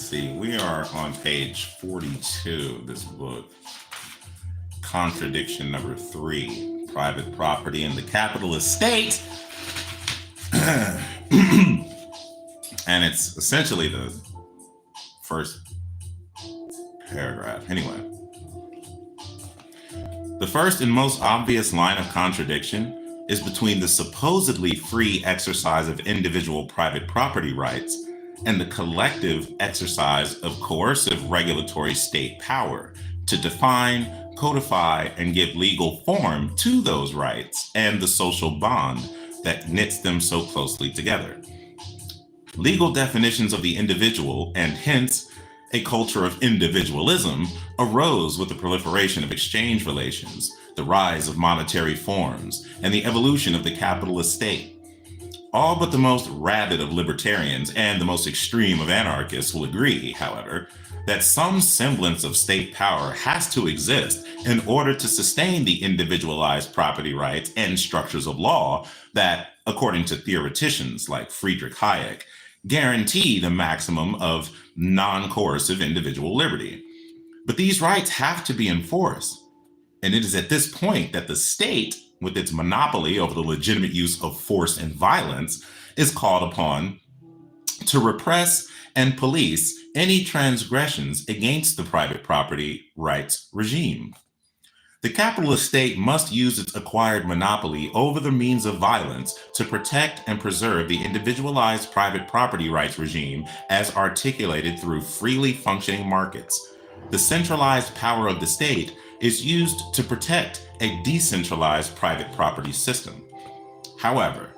see, we are on page 42 of this book, Contradiction number 3, Private Property in the Capitalist State. And it's essentially the first paragraph. Anyway, the first and most obvious line of contradiction is between the supposedly free exercise of individual private property rights and the collective exercise of coercive regulatory state power to define, codify, and give legal form to those rights and the social bond that knits them so closely together. Legal definitions of the individual, and hence a culture of individualism, arose with the proliferation of exchange relations, the rise of monetary forms, and the evolution of the capitalist state. All but the most rabid of libertarians and the most extreme of anarchists will agree, however, that some semblance of state power has to exist in order to sustain the individualized property rights and structures of law that, according to theoreticians like Friedrich Hayek, guarantee the maximum of non-coercive individual liberty. But these rights have to be enforced. And it is at this point that the state, with its monopoly over the legitimate use of force and violence, is called upon to repress and police any transgressions against the private property rights regime. The capitalist state must use its acquired monopoly over the means of violence to protect and preserve the individualized private property rights regime as articulated through freely functioning markets. The centralized power of the state is used to protect a decentralized private property system. However,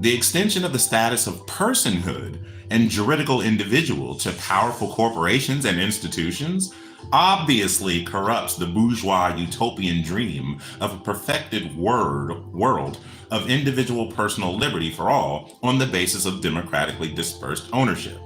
the extension of the status of personhood and juridical individual to powerful corporations and institutions obviously corrupts the bourgeois utopian dream of a perfected world of individual personal liberty for all on the basis of democratically dispersed ownership.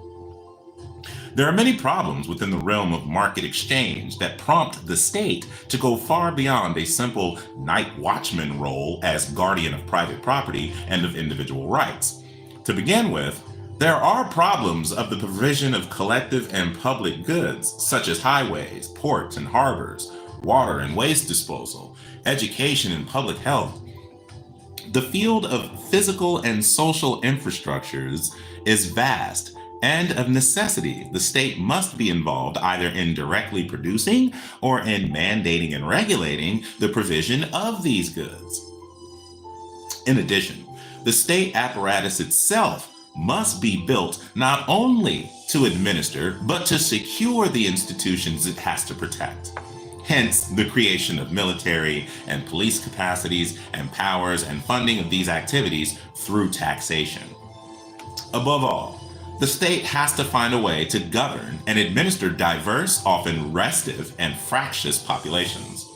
There are many problems within the realm of market exchange that prompt the state to go far beyond a simple night watchman role as guardian of private property and of individual rights. To begin with, there are problems of the provision of collective and public goods, such as highways, ports and harbors, water and waste disposal, education and public health. The field of physical and social infrastructures is vast, and of necessity, the state must be involved either in directly producing or in mandating and regulating the provision of these goods. In addition, the state apparatus itself must be built not only to administer, but to secure the institutions it has to protect. Hence, the creation of military and police capacities and powers and funding of these activities through taxation. Above all, the state has to find a way to govern and administer diverse, often restive and fractious populations.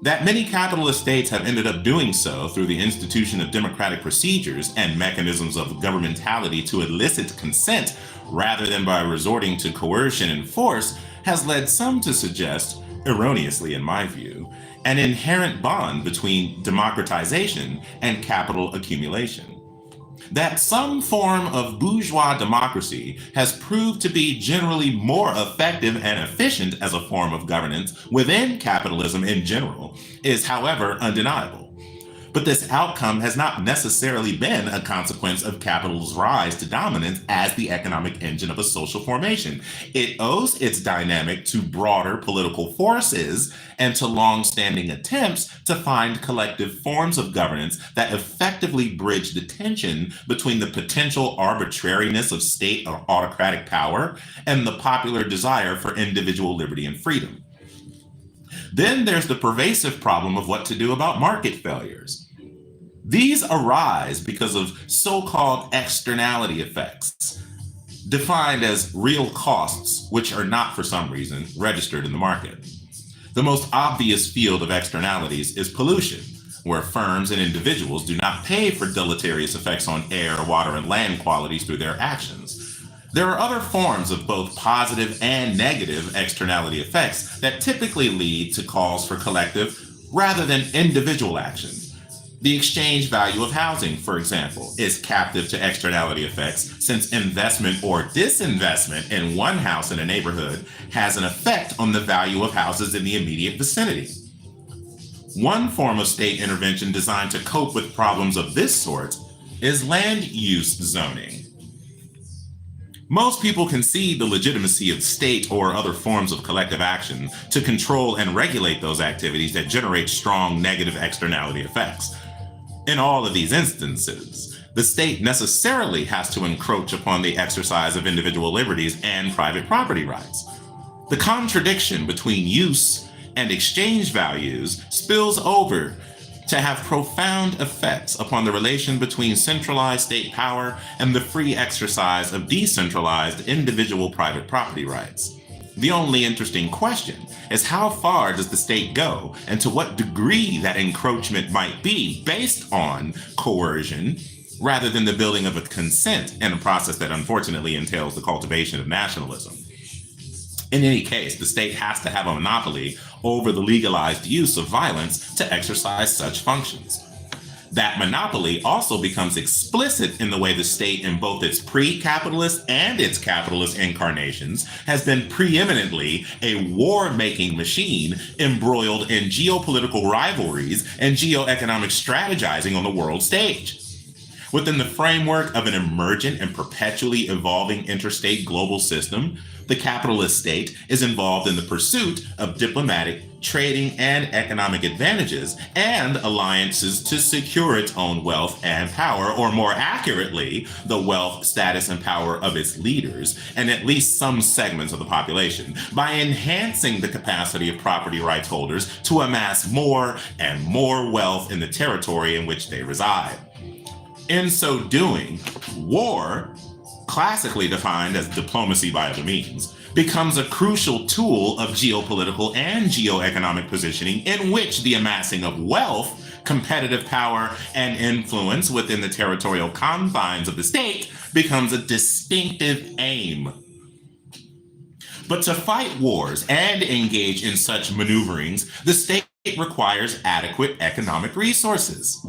That many capitalist states have ended up doing so through the institution of democratic procedures and mechanisms of governmentality to elicit consent rather than by resorting to coercion and force has led some to suggest, erroneously in my view, an inherent bond between democratization and capital accumulation. That some form of bourgeois democracy has proved to be generally more effective and efficient as a form of governance within capitalism in general is, however, undeniable. But this outcome has not necessarily been a consequence of capital's rise to dominance as the economic engine of a social formation. It owes its dynamic to broader political forces and to long-standing attempts to find collective forms of governance that effectively bridge the tension between the potential arbitrariness of state or autocratic power and the popular desire for individual liberty and freedom. Then there's the pervasive problem of what to do about market failures. These arise because of so-called externality effects, defined as real costs, which are not, for some reason, registered in the market. The most obvious field of externalities is pollution, where firms and individuals do not pay for deleterious effects on air, water, and land qualities through their actions. There are other forms of both positive and negative externality effects that typically lead to calls for collective rather than individual action. The exchange value of housing, for example, is captive to externality effects, since investment or disinvestment in one house in a neighborhood has an effect on the value of houses in the immediate vicinity. One form of state intervention designed to cope with problems of this sort is land use zoning. Most people concede the legitimacy of state or other forms of collective action to control and regulate those activities that generate strong negative externality effects. In all of these instances, the state necessarily has to encroach upon the exercise of individual liberties and private property rights. The contradiction between use and exchange values spills over to have profound effects upon the relation between centralized state power and the free exercise of decentralized individual private property rights. The only interesting question is how far does the state go and to what degree that encroachment might be based on coercion rather than the building of a consent in a process that unfortunately entails the cultivation of nationalism. In any case, the state has to have a monopoly over the legalized use of violence to exercise such functions. That monopoly also becomes explicit in the way the state, in both its pre-capitalist and its capitalist incarnations, has been preeminently a war-making machine embroiled in geopolitical rivalries and geoeconomic strategizing on the world stage. Within the framework of an emergent and perpetually evolving interstate global system, the capitalist state is involved in the pursuit of diplomatic, trading, and economic advantages and alliances to secure its own wealth and power, or more accurately, the wealth, status, and power of its leaders, and at least some segments of the population, by enhancing the capacity of property rights holders to amass more and more wealth in the territory in which they reside. In so doing, war, classically defined as diplomacy by other means, becomes a crucial tool of geopolitical and geoeconomic positioning in which the amassing of wealth, competitive power, and influence within the territorial confines of the state becomes a distinctive aim. But to fight wars and engage in such maneuverings, the state requires adequate economic resources.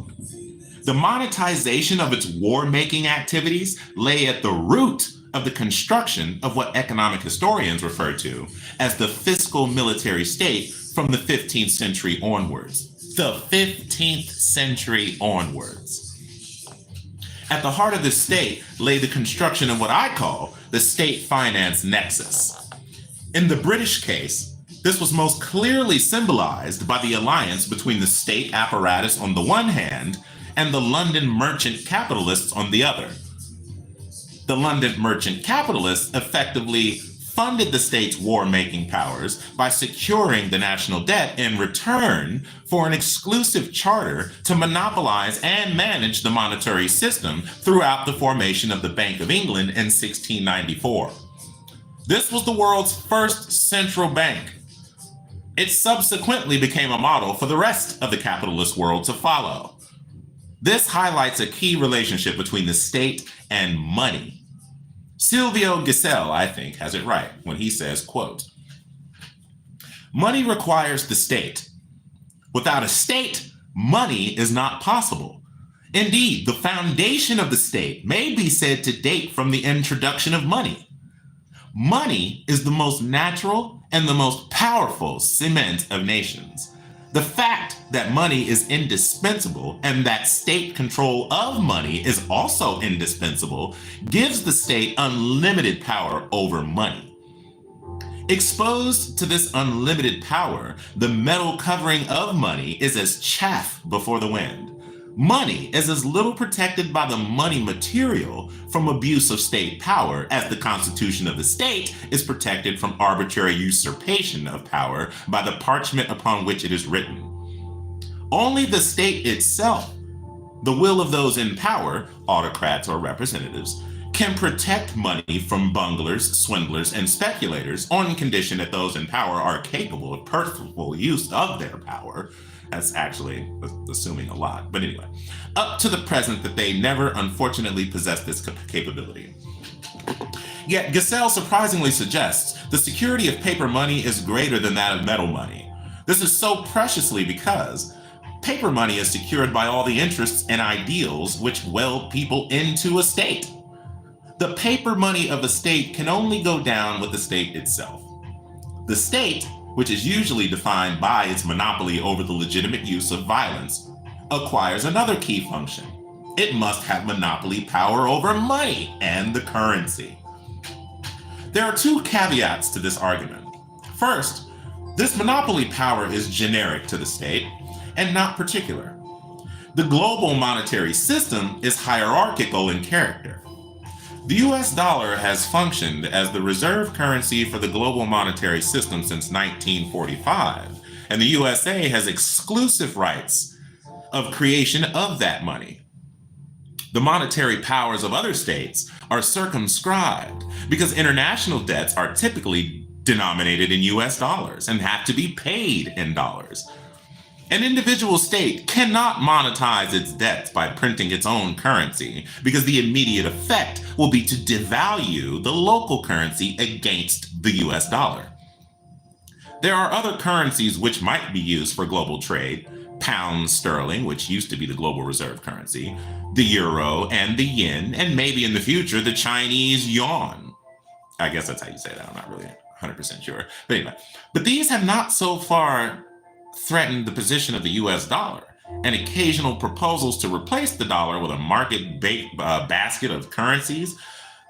The monetization of its war-making activities lay at the root of the construction of what economic historians refer to as the fiscal military state from the 15th century onwards. The 15th century onwards. At the heart of this state lay the construction of what I call the state-finance nexus. In the British case, this was most clearly symbolized by the alliance between the state apparatus on the one hand and the London merchant capitalists on the other. The London merchant capitalists effectively funded the state's war-making powers by securing the national debt in return for an exclusive charter to monopolize and manage the monetary system throughout the formation of the Bank of England in 1694. This was the world's first central bank. It subsequently became a model for the rest of the capitalist world to follow. This highlights a key relationship between the state and money. Silvio Gesell, I think, has it right when he says, quote, "Money requires the state. Without a state, money is not possible. Indeed, the foundation of the state may be said to date from the introduction of money. Money is the most natural and the most powerful cement of nations. The fact that money is indispensable and that state control of money is also indispensable gives the state unlimited power over money. Exposed to this unlimited power, the metal covering of money is as chaff before the wind. Money is as little protected by the money material from abuse of state power as the constitution of the state is protected from arbitrary usurpation of power by the parchment upon which it is written. Only the state itself, the will of those in power, autocrats or representatives, can protect money from bunglers, swindlers, and speculators on condition that those in power are capable of purposeful use of their power. That's actually assuming a lot, but anyway, up to the present that they never unfortunately possess this capability. Yet Gesell surprisingly suggests the security of paper money is greater than that of metal money. This is so preciously because paper money is secured by all the interests and ideals which weld people into a state. The paper money of a state can only go down with the state itself. The state, which is usually defined by its monopoly over the legitimate use of violence, acquires another key function. It must have monopoly power over money and the currency. There are two caveats to this argument. First, this monopoly power is generic to the state and not particular. The global monetary system is hierarchical in character. The US dollar has functioned as the reserve currency for the global monetary system since 1945, and the USA has exclusive rights of creation of that money. The monetary powers of other states are circumscribed because international debts are typically denominated in US dollars and have to be paid in dollars. An individual state cannot monetize its debts by printing its own currency because the immediate effect will be to devalue the local currency against the US dollar. There are other currencies which might be used for global trade: pound sterling, which used to be the global reserve currency, the euro and the yen, and maybe in the future, the Chinese yuan. I guess that's how you say that. I'm not really 100% sure. But anyway, but these have not so far threatened the position of the US dollar, and occasional proposals to replace the dollar with a market-based basket of currencies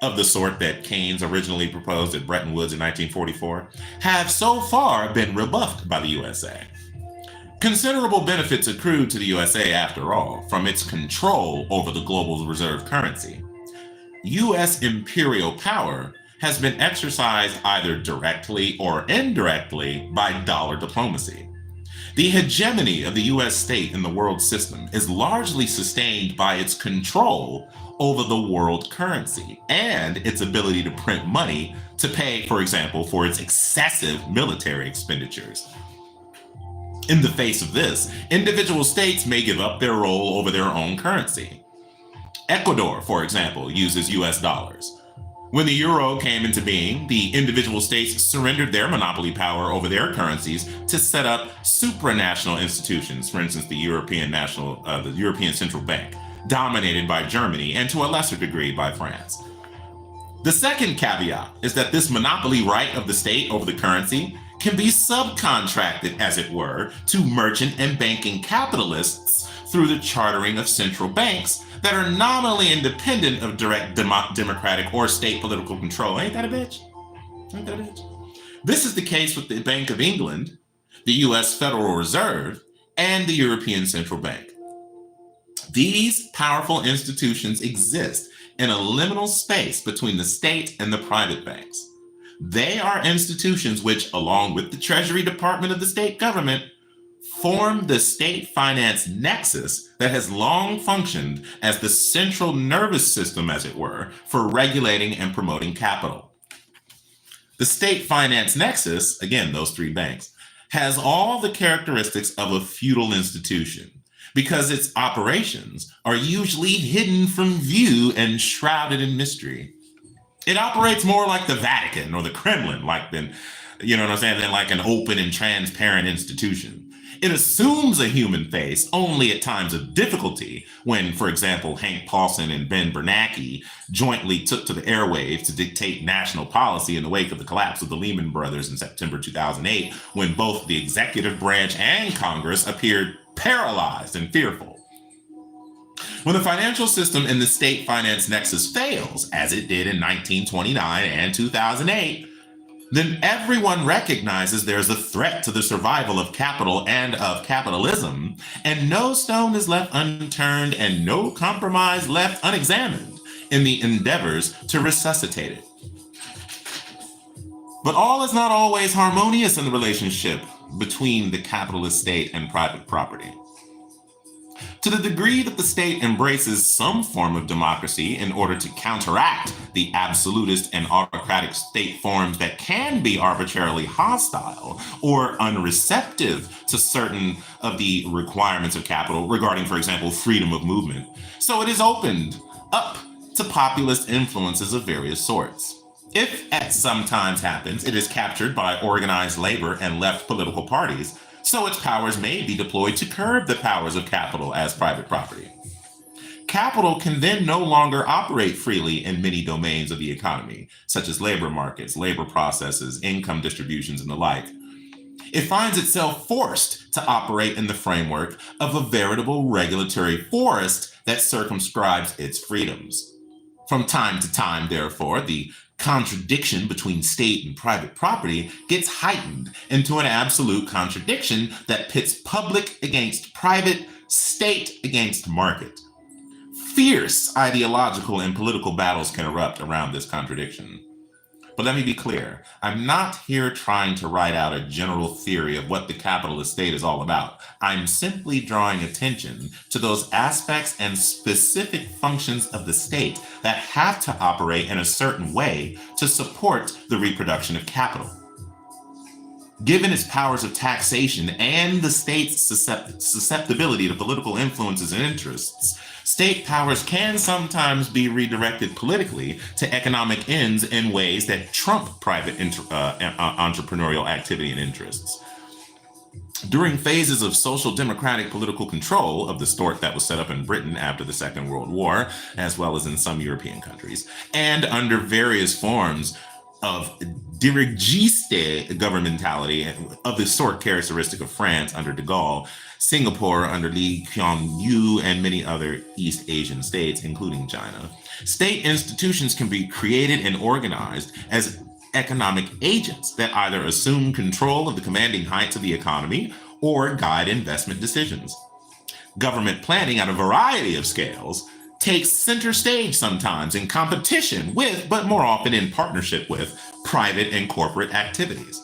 of the sort that Keynes originally proposed at Bretton Woods in 1944 have so far been rebuffed by the USA. Considerable benefits accrued to the USA, after all, from its control over the global reserve currency. US imperial power has been exercised either directly or indirectly by dollar diplomacy. The hegemony of the US state in the world system is largely sustained by its control over the world currency and its ability to print money to pay, for example, for its excessive military expenditures. In the face of this, individual states may give up their role over their own currency. Ecuador, for example, uses US dollars. When the euro came into being, the individual states surrendered their monopoly power over their currencies to set up supranational institutions, for instance, the European Central Bank, dominated by Germany and to a lesser degree by France. The second caveat is that this monopoly right of the state over the currency can be subcontracted, as it were, to merchant and banking capitalists through the chartering of central banks that are nominally independent of direct democratic or state political control. Ain't that a bitch? Ain't that a bitch? This is the case with the Bank of England, the US Federal Reserve, and the European Central Bank. These powerful institutions exist in a liminal space between the state and the private banks. They are institutions which, along with the Treasury Department of the state government, form the state finance nexus that has long functioned as the central nervous system, as it were, for regulating and promoting capital. The state finance nexus, again, those three banks, has all the characteristics of a feudal institution because its operations are usually hidden from view and shrouded in mystery. It operates more like the Vatican or the Kremlin, than like an open and transparent institution. It assumes a human face only at times of difficulty when, for example, Hank Paulson and Ben Bernanke jointly took to the airwaves to dictate national policy in the wake of the collapse of the Lehman Brothers in September 2008, when both the executive branch and Congress appeared paralyzed and fearful. When the financial system in the state finance nexus fails, as it did in 1929 and 2008, then everyone recognizes there's a threat to the survival of capital and of capitalism, and no stone is left unturned and no compromise left unexamined in the endeavors to resuscitate it. But all is not always harmonious in the relationship between the capitalist state and private property. To the degree that the state embraces some form of democracy in order to counteract the absolutist and autocratic state forms that can be arbitrarily hostile or unreceptive to certain of the requirements of capital regarding, for example, freedom of movement, so it is opened up to populist influences of various sorts. If, as sometimes happens, it is captured by organized labor and left political parties, so its powers may be deployed to curb the powers of capital as private property. Capital can then no longer operate freely in many domains of the economy, such as labor markets, labor processes, income distributions, and the like. It finds itself forced to operate in the framework of a veritable regulatory forest that circumscribes its freedoms. From time to time, therefore, the contradiction between state and private property gets heightened into an absolute contradiction that pits public against private, state against market. Fierce ideological and political battles can erupt around this contradiction. But let me be clear, I'm not here trying to write out a general theory of what the capitalist state is all about. I'm simply drawing attention to those aspects and specific functions of the state that have to operate in a certain way to support the reproduction of capital. Given its powers of taxation and the state's susceptibility to political influences and interests, state powers can sometimes be redirected politically to economic ends in ways that trump private entrepreneurial activity and interests. During phases of social democratic political control of the sort that was set up in Britain after the Second World War, as well as in some European countries, and under various forms of dirigiste governmentality of the sort characteristic of France under de Gaulle, Singapore under Lee Kuan Yew, and many other East Asian states, including China, state institutions can be created and organized as economic agents that either assume control of the commanding heights of the economy or guide investment decisions. Government planning at a variety of scales takes center stage sometimes in competition with, but more often in partnership with, private and corporate activities.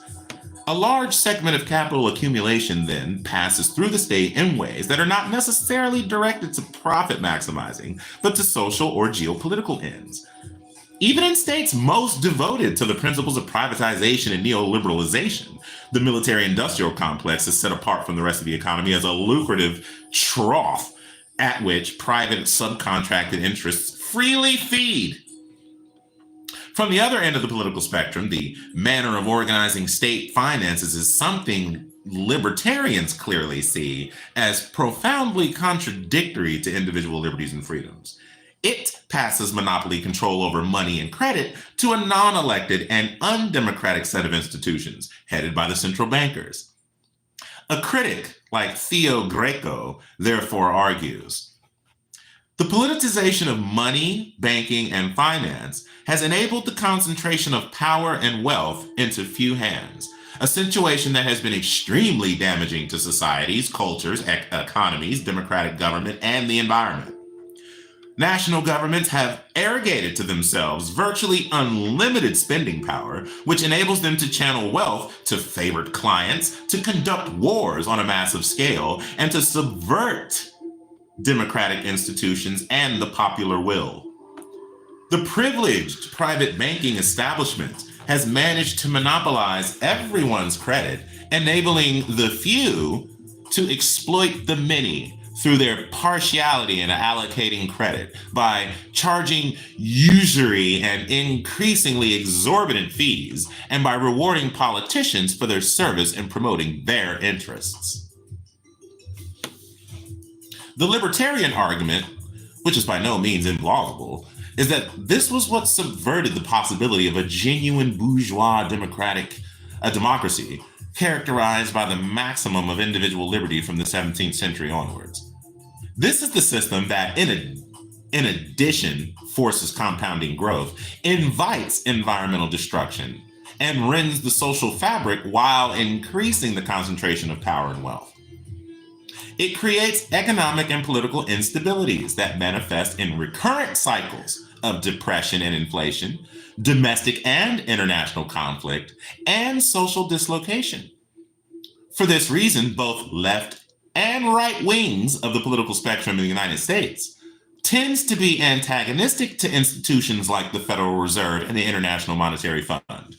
A large segment of capital accumulation then passes through the state in ways that are not necessarily directed to profit maximizing, but to social or geopolitical ends. Even in states most devoted to the principles of privatization and neoliberalization, the military-industrial complex is set apart from the rest of the economy as a lucrative trough at which private subcontracted interests freely feed. From the other end of the political spectrum, the manner of organizing state finances is something libertarians clearly see as profoundly contradictory to individual liberties and freedoms. It passes monopoly control over money and credit to a non-elected and undemocratic set of institutions headed by the central bankers. A critic like Theo Greco therefore argues, the politicization of money, banking, and finance has enabled the concentration of power and wealth into few hands, a situation that has been extremely damaging to societies, cultures, economies, democratic government, and the environment. National governments have arrogated to themselves virtually unlimited spending power, which enables them to channel wealth to favored clients, to conduct wars on a massive scale, and to subvert democratic institutions and the popular will. The privileged private banking establishment has managed to monopolize everyone's credit, enabling the few to exploit the many through their partiality in allocating credit by charging usury and increasingly exorbitant fees, and by rewarding politicians for their service in promoting their interests. The libertarian argument, which is by no means implausible, is that this was what subverted the possibility of a genuine bourgeois democracy characterized by the maximum of individual liberty from the 17th century onwards. This is the system that, in addition, forces compounding growth, invites environmental destruction, and rends the social fabric while increasing the concentration of power and wealth. It creates economic and political instabilities that manifest in recurrent cycles of depression and inflation, domestic and international conflict, and social dislocation. For this reason, both left and right wings of the political spectrum in the United States tends to be antagonistic to institutions like the Federal Reserve and the International Monetary Fund.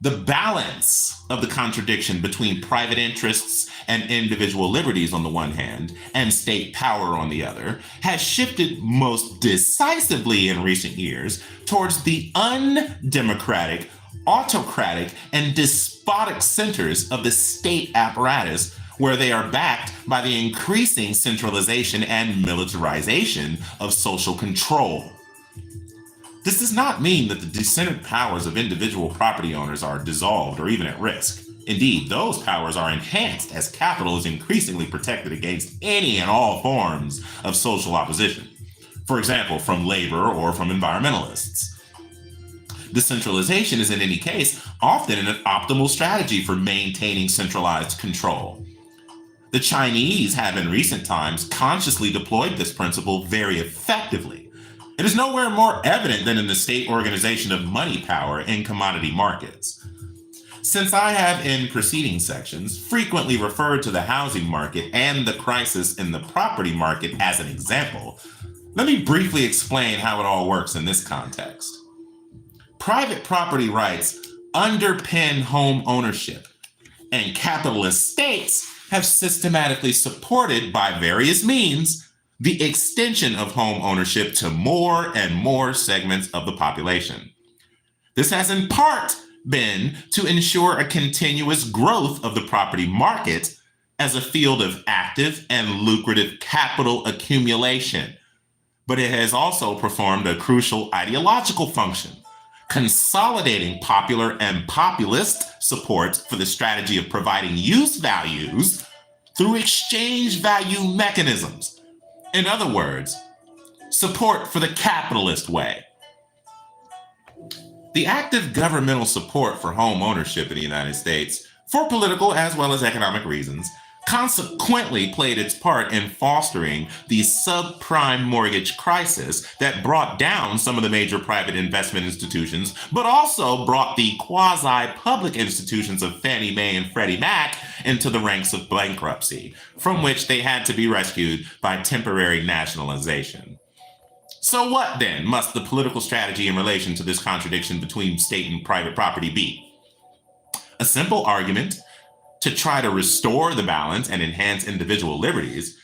The balance of the contradiction between private interests and individual liberties on the one hand, and state power on the other, has shifted most decisively in recent years towards the undemocratic, autocratic, and despotic despotic centers of the state apparatus, where they are backed by the increasing centralization and militarization of social control. This does not mean that the decentered powers of individual property owners are dissolved or even at risk. Indeed, those powers are enhanced as capital is increasingly protected against any and all forms of social opposition. For example, from labor or from environmentalists. Decentralization is in any case often an optimal strategy for maintaining centralized control. The Chinese have in recent times consciously deployed this principle very effectively. It is nowhere more evident than in the state organization of money power in commodity markets. Since I have in preceding sections frequently referred to the housing market and the crisis in the property market as an example, let me briefly explain how it all works in this context. Private property rights underpin home ownership, and capitalist states have systematically supported by various means the extension of home ownership to more and more segments of the population. This has in part been to ensure a continuous growth of the property market as a field of active and lucrative capital accumulation. But it has also performed a crucial ideological function, consolidating popular and populist support for the strategy of providing use values through exchange value mechanisms. In other words, support for the capitalist way. The active governmental support for home ownership in the United States, for political as well as economic reasons, consequently played its part in fostering the subprime mortgage crisis that brought down some of the major private investment institutions, but also brought the quasi-public institutions of Fannie Mae and Freddie Mac into the ranks of bankruptcy, from which they had to be rescued by temporary nationalization. So what then must the political strategy in relation to this contradiction between state and private property be? A simple argument to try to restore the balance and enhance individual liberties,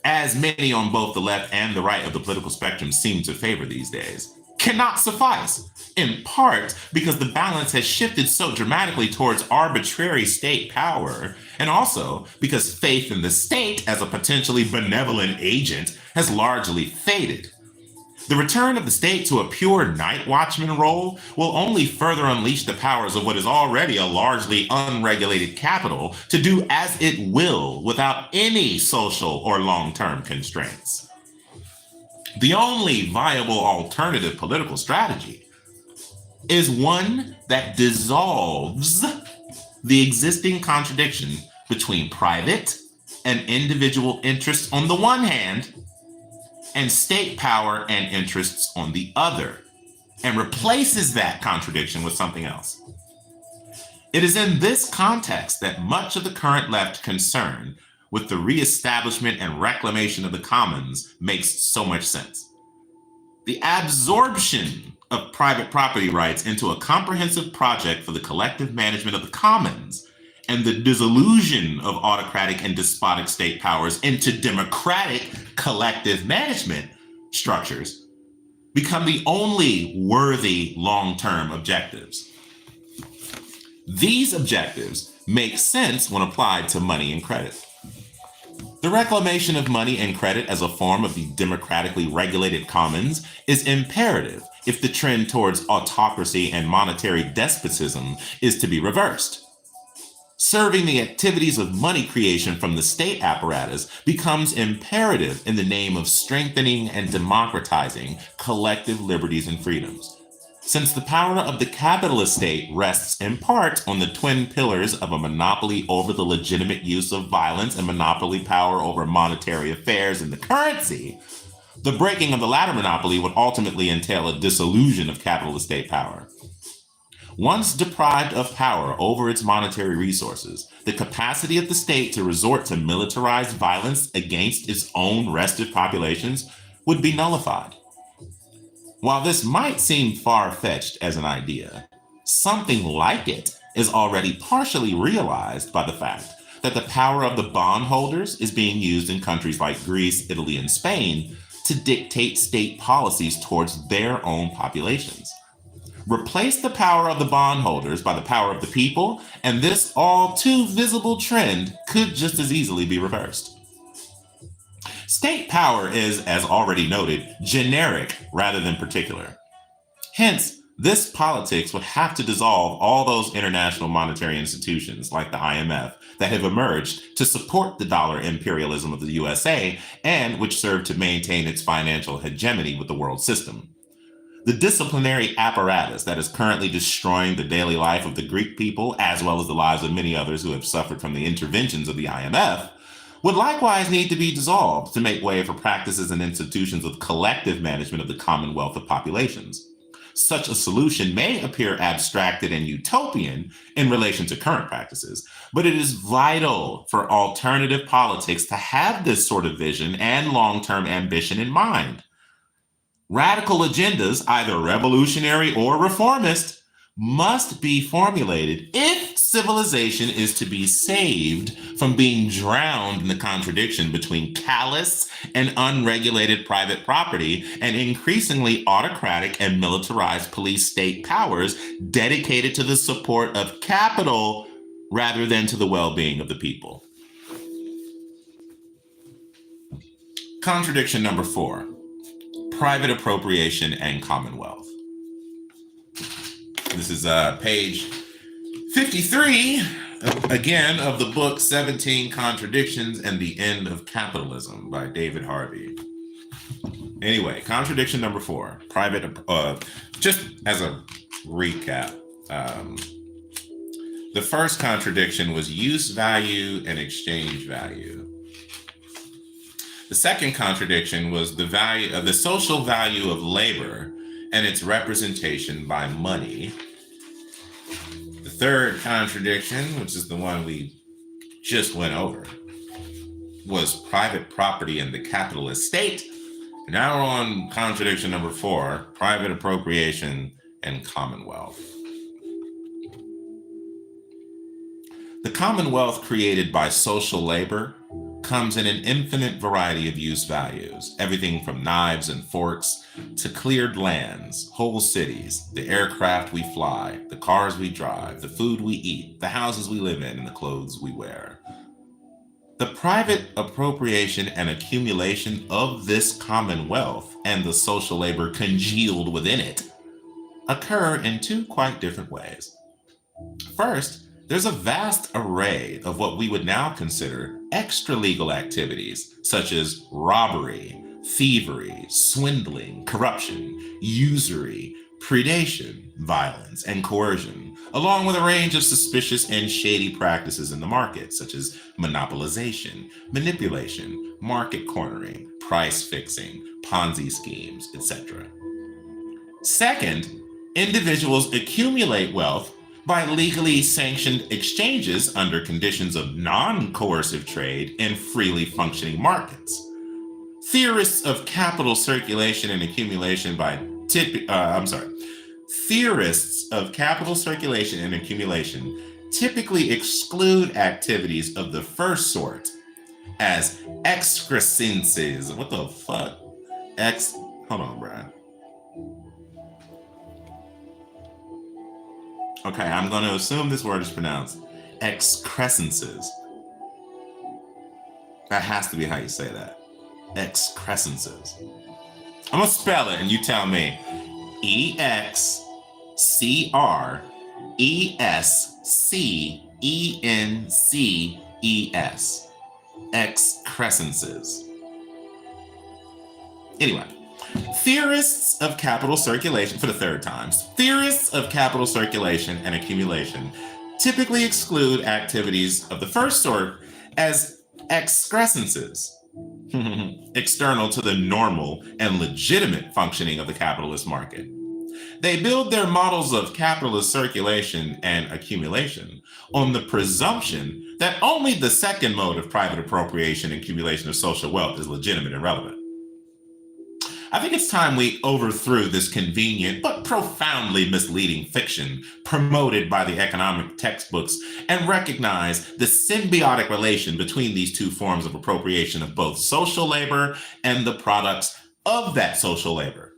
as many on both the left and the right of the political spectrum seem to favor these days, cannot suffice, in part because the balance has shifted so dramatically towards arbitrary state power, and also because faith in the state as a potentially benevolent agent has largely faded. The return of the state to a pure night watchman role will only further unleash the powers of what is already a largely unregulated capital to do as it will without any social or long-term constraints. The only viable alternative political strategy is one that dissolves the existing contradiction between private and individual interests on the one hand and state power and interests on the other, and replaces that contradiction with something else. It is in this context that much of the current left concern with the reestablishment and reclamation of the commons makes so much sense. The absorption of private property rights into a comprehensive project for the collective management of the commons and the dissolution of autocratic and despotic state powers into democratic collective management structures become the only worthy long-term objectives. These objectives make sense when applied to money and credit. The reclamation of money and credit as a form of the democratically regulated commons is imperative if the trend towards autocracy and monetary despotism is to be reversed. Serving the activities of money creation from the state apparatus becomes imperative in the name of strengthening and democratizing collective liberties and freedoms. Since the power of the capitalist state rests in part on the twin pillars of a monopoly over the legitimate use of violence and monopoly power over monetary affairs and the currency, the breaking of the latter monopoly would ultimately entail a dissolution of capitalist state power. Once deprived of power over its monetary resources, the capacity of the state to resort to militarized violence against its own restive populations would be nullified. While this might seem far-fetched as an idea, something like it is already partially realized by the fact that the power of the bondholders is being used in countries like Greece, Italy, and Spain to dictate state policies towards their own populations. Replace the power of the bondholders by the power of the people, and this all too visible trend could just as easily be reversed. State power is, as already noted, generic rather than particular. Hence, this politics would have to dissolve all those international monetary institutions like the IMF that have emerged to support the dollar imperialism of the USA and which serve to maintain its financial hegemony with the world system. The disciplinary apparatus that is currently destroying the daily life of the Greek people, as well as the lives of many others who have suffered from the interventions of the IMF, would likewise need to be dissolved to make way for practices and institutions of collective management of the commonwealth of populations. Such a solution may appear abstracted and utopian in relation to current practices, but it is vital for alternative politics to have this sort of vision and long-term ambition in mind. Radical agendas, either revolutionary or reformist, must be formulated if civilization is to be saved from being drowned in the contradiction between callous and unregulated private property and increasingly autocratic and militarized police state powers dedicated to the support of capital rather than to the well-being of the people. Contradiction number 4. Private appropriation and commonwealth. This is page 53, again, of the book 17 Contradictions and the End of Capitalism by David Harvey. Anyway, contradiction number 4, just as a recap, the first contradiction was use value and exchange value. The second contradiction was the social value of labor and its representation by money. The third contradiction, which is the one we just went over, was private property and the capitalist state. Now we're on contradiction number 4, private appropriation and commonwealth. The commonwealth created by social labor comes in an infinite variety of use values, everything from knives and forks to cleared lands, whole cities, the aircraft we fly, the cars we drive, the food we eat, the houses we live in, and the clothes we wear. The private appropriation and accumulation of this commonwealth and the social labor congealed within it occur in 2 quite different ways. First, there's a vast array of what we would now consider extra-legal activities, such as robbery, thievery, swindling, corruption, usury, predation, violence, and coercion, along with a range of suspicious and shady practices in the market, such as monopolization, manipulation, market cornering, price fixing, Ponzi schemes, etc. Second, individuals accumulate wealth by legally sanctioned exchanges under conditions of non-coercive trade in freely functioning markets. Theorists of capital circulation and accumulation typically exclude activities of the first sort as excrescences. What the fuck? Hold on, Brian. Okay, I'm going to assume this word is pronounced excrescences. That has to be how you say that. Excrescences. I'm going to spell it and you tell me. E-X-C-R-E-S-C-E-N-C-E-S. Excrescences. Anyway. Theorists of capital circulation, for the third time, theorists of capital circulation and accumulation typically exclude activities of the first sort as excrescences, external to the normal and legitimate functioning of the capitalist market. They build their models of capitalist circulation and accumulation on the presumption that only the second mode of private appropriation and accumulation of social wealth is legitimate and relevant. I think it's time we overthrew this convenient but profoundly misleading fiction promoted by the economic textbooks and recognize the symbiotic relation between these 2 forms of appropriation of both social labor and the products of that social labor.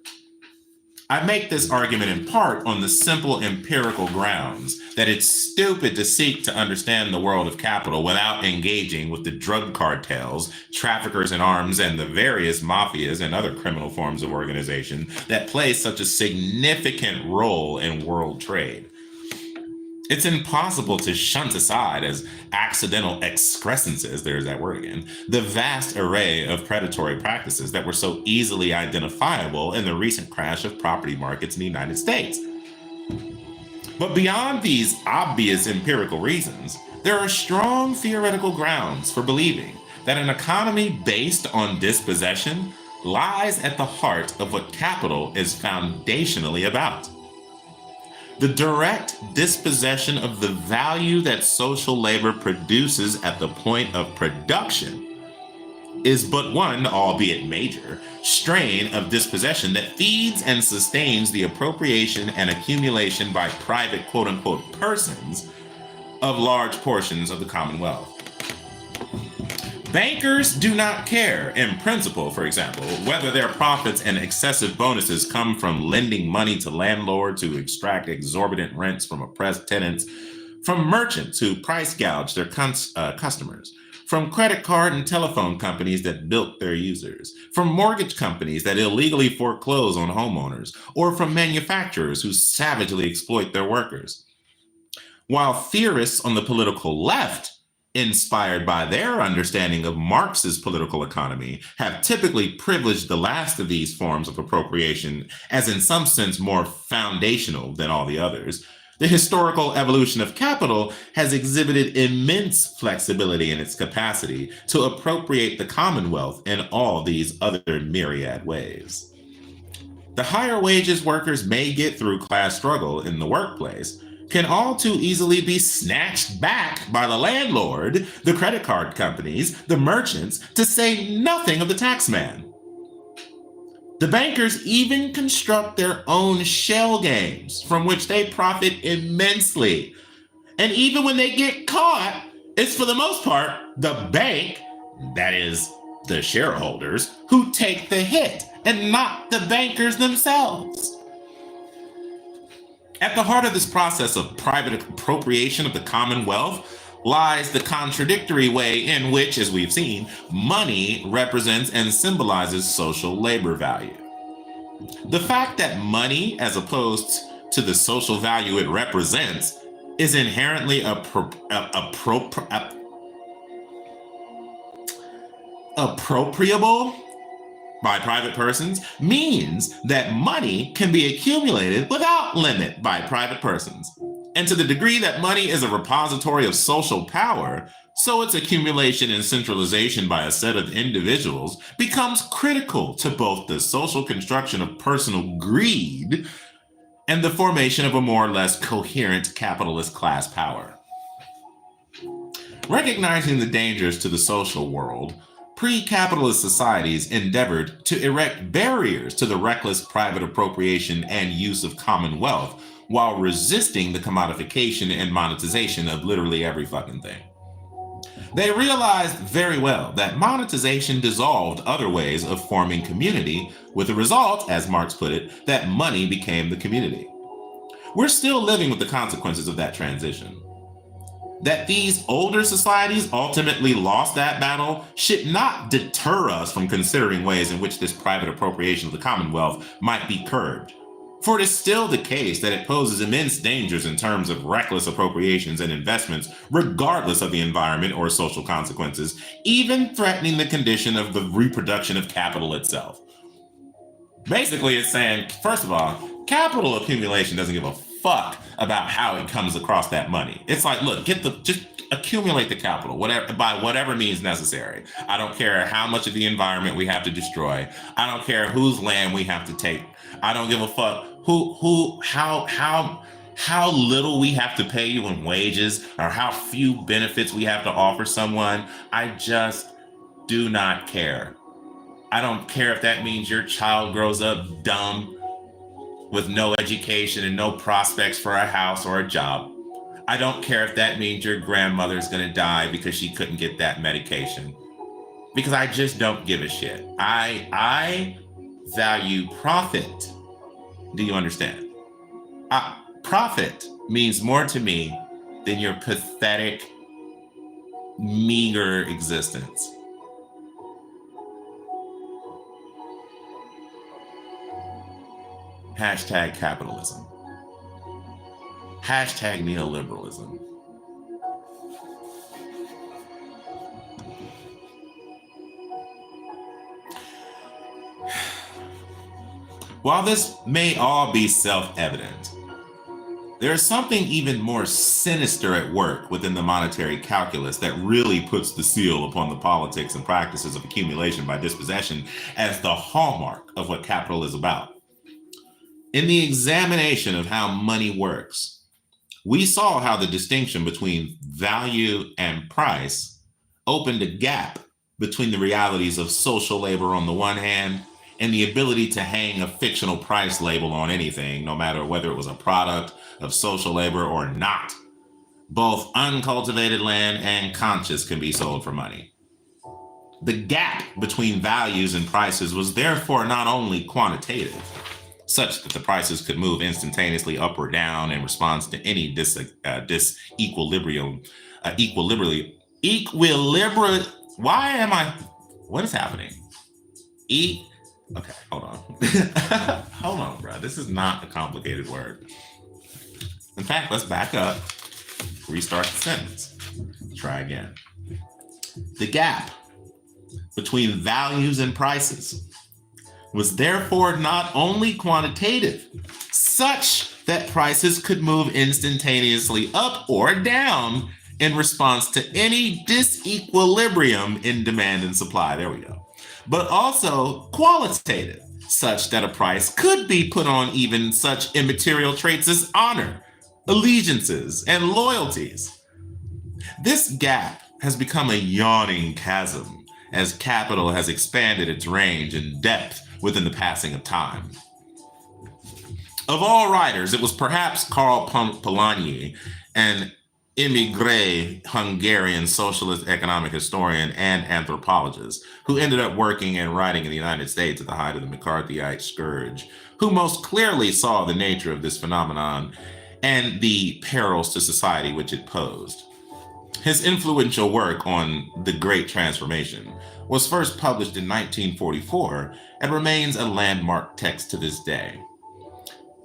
I make this argument in part on the simple empirical grounds that it's stupid to seek to understand the world of capital without engaging with the drug cartels, traffickers in arms, and the various mafias and other criminal forms of organization that play such a significant role in world trade. It's impossible to shunt aside as accidental excrescences, there's that word again, the vast array of predatory practices that were so easily identifiable in the recent crash of property markets in the United States. But beyond these obvious empirical reasons, there are strong theoretical grounds for believing that an economy based on dispossession lies at the heart of what capital is foundationally about. The direct dispossession of the value that social labor produces at the point of production is but one, albeit major, strain of dispossession that feeds and sustains the appropriation and accumulation by private quote-unquote persons of large portions of the Commonwealth. Bankers do not care, in principle, for example, whether their profits and excessive bonuses come from lending money to landlords who extract exorbitant rents from oppressed tenants, from merchants who price gouge their customers, from credit card and telephone companies that bilk their users, from mortgage companies that illegally foreclose on homeowners, or from manufacturers who savagely exploit their workers. While theorists on the political left, inspired by their understanding of Marx's political economy, have typically privileged the last of these forms of appropriation as in some sense more foundational than all the others, the historical evolution of capital has exhibited immense flexibility in its capacity to appropriate the Commonwealth in all these other myriad ways. The higher wages workers may get through class struggle in the workplace can all too easily be snatched back by the landlord, the credit card companies, the merchants, to say nothing of the taxman. The bankers even construct their own shell games from which they profit immensely. And even when they get caught, it's for the most part the bank, that is, the shareholders, who take the hit and not the bankers themselves. At the heart of this process of private appropriation of the Commonwealth lies the contradictory way in which, as we've seen, money represents and symbolizes social labor value. The fact that money, as opposed to the social value it represents, is inherently appropriable by private persons means that money can be accumulated without limit by private persons. And to the degree that money is a repository of social power, so its accumulation and centralization by a set of individuals becomes critical to both the social construction of personal greed and the formation of a more or less coherent capitalist class power. Recognizing the dangers to the social world, pre-capitalist societies endeavored to erect barriers to the reckless private appropriation and use of commonwealth while resisting the commodification and monetization of literally every fucking thing. They realized very well that monetization dissolved other ways of forming community, with the result, as Marx put it, that money became the community. We're still living with the consequences of that transition. That these older societies ultimately lost that battle should not deter us from considering ways in which this private appropriation of the Commonwealth might be curbed. For it is still the case that it poses immense dangers in terms of reckless appropriations and investments, regardless of the environment or social consequences, even threatening the condition of the reproduction of capital itself. Basically, it's saying, first of all, capital accumulation doesn't give a fuck about how it comes across that money. It's like, look, just accumulate the capital, by whatever means necessary. I don't care how much of the environment we have to destroy. I don't care whose land we have to take. I don't give a fuck how little we have to pay you in wages or how few benefits we have to offer someone. I just do not care. I don't care if that means your child grows up dumb with no education and no prospects for a house or a job. I don't care if that means your grandmother's gonna die because she couldn't get that medication. Because I just don't give a shit. I value profit Do you understand? Profit means more to me than your pathetic, meager existence. Hashtag capitalism. Hashtag neoliberalism. While this may all be self-evident, there is something even more sinister at work within the monetary calculus that really puts the seal upon the politics and practices of accumulation by dispossession as the hallmark of what capital is about. In the examination of how money works, we saw how the distinction between value and price opened a gap between the realities of social labor on the one hand and the ability to hang a fictional price label on anything, no matter whether it was a product of social labor or not. Both uncultivated land and conscious can be sold for money. The gap between values and prices was therefore not only quantitative, such that the prices could move instantaneously up or down in response to any disequilibrium. What is happening? Okay, hold on. Hold on, bro. This is not a complicated word. In fact, let's back up, restart the sentence. Try again. The gap between values and prices was therefore not only quantitative, such that prices could move instantaneously up or down in response to any disequilibrium in demand and supply. There we go. But also qualitative, such that a price could be put on even such immaterial traits as honor, allegiances, and loyalties. This gap has become a yawning chasm as capital has expanded its range and depth within the passing of time. Of all writers, it was perhaps Karl Polanyi, an immigré Hungarian socialist economic historian and anthropologist, who ended up working and writing in the United States at the height of the McCarthyite scourge, who most clearly saw the nature of this phenomenon and the perils to society which it posed. His influential work on the Great Transformation was first published in 1944 and remains a landmark text to this day.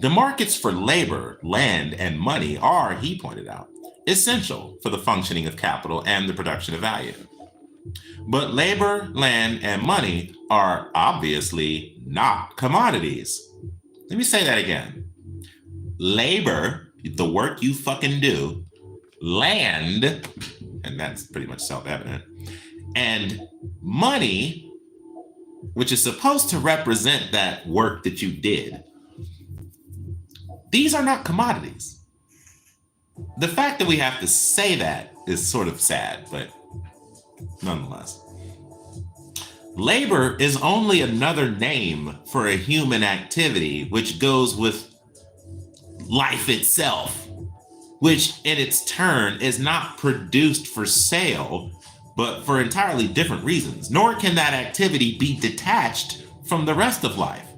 The markets for labor, land, and money are, he pointed out, essential for the functioning of capital and the production of value. But labor, land, and money are obviously not commodities. Let me say that again. Labor, the work you fucking do, land, and that's pretty much self-evident, and money, which is supposed to represent that work that you did, these are not commodities. The fact that we have to say that is sort of sad, but nonetheless. Labor is only another name for a human activity which goes with life itself, which in its turn is not produced for sale, but for entirely different reasons. Nor can that activity be detached from the rest of life,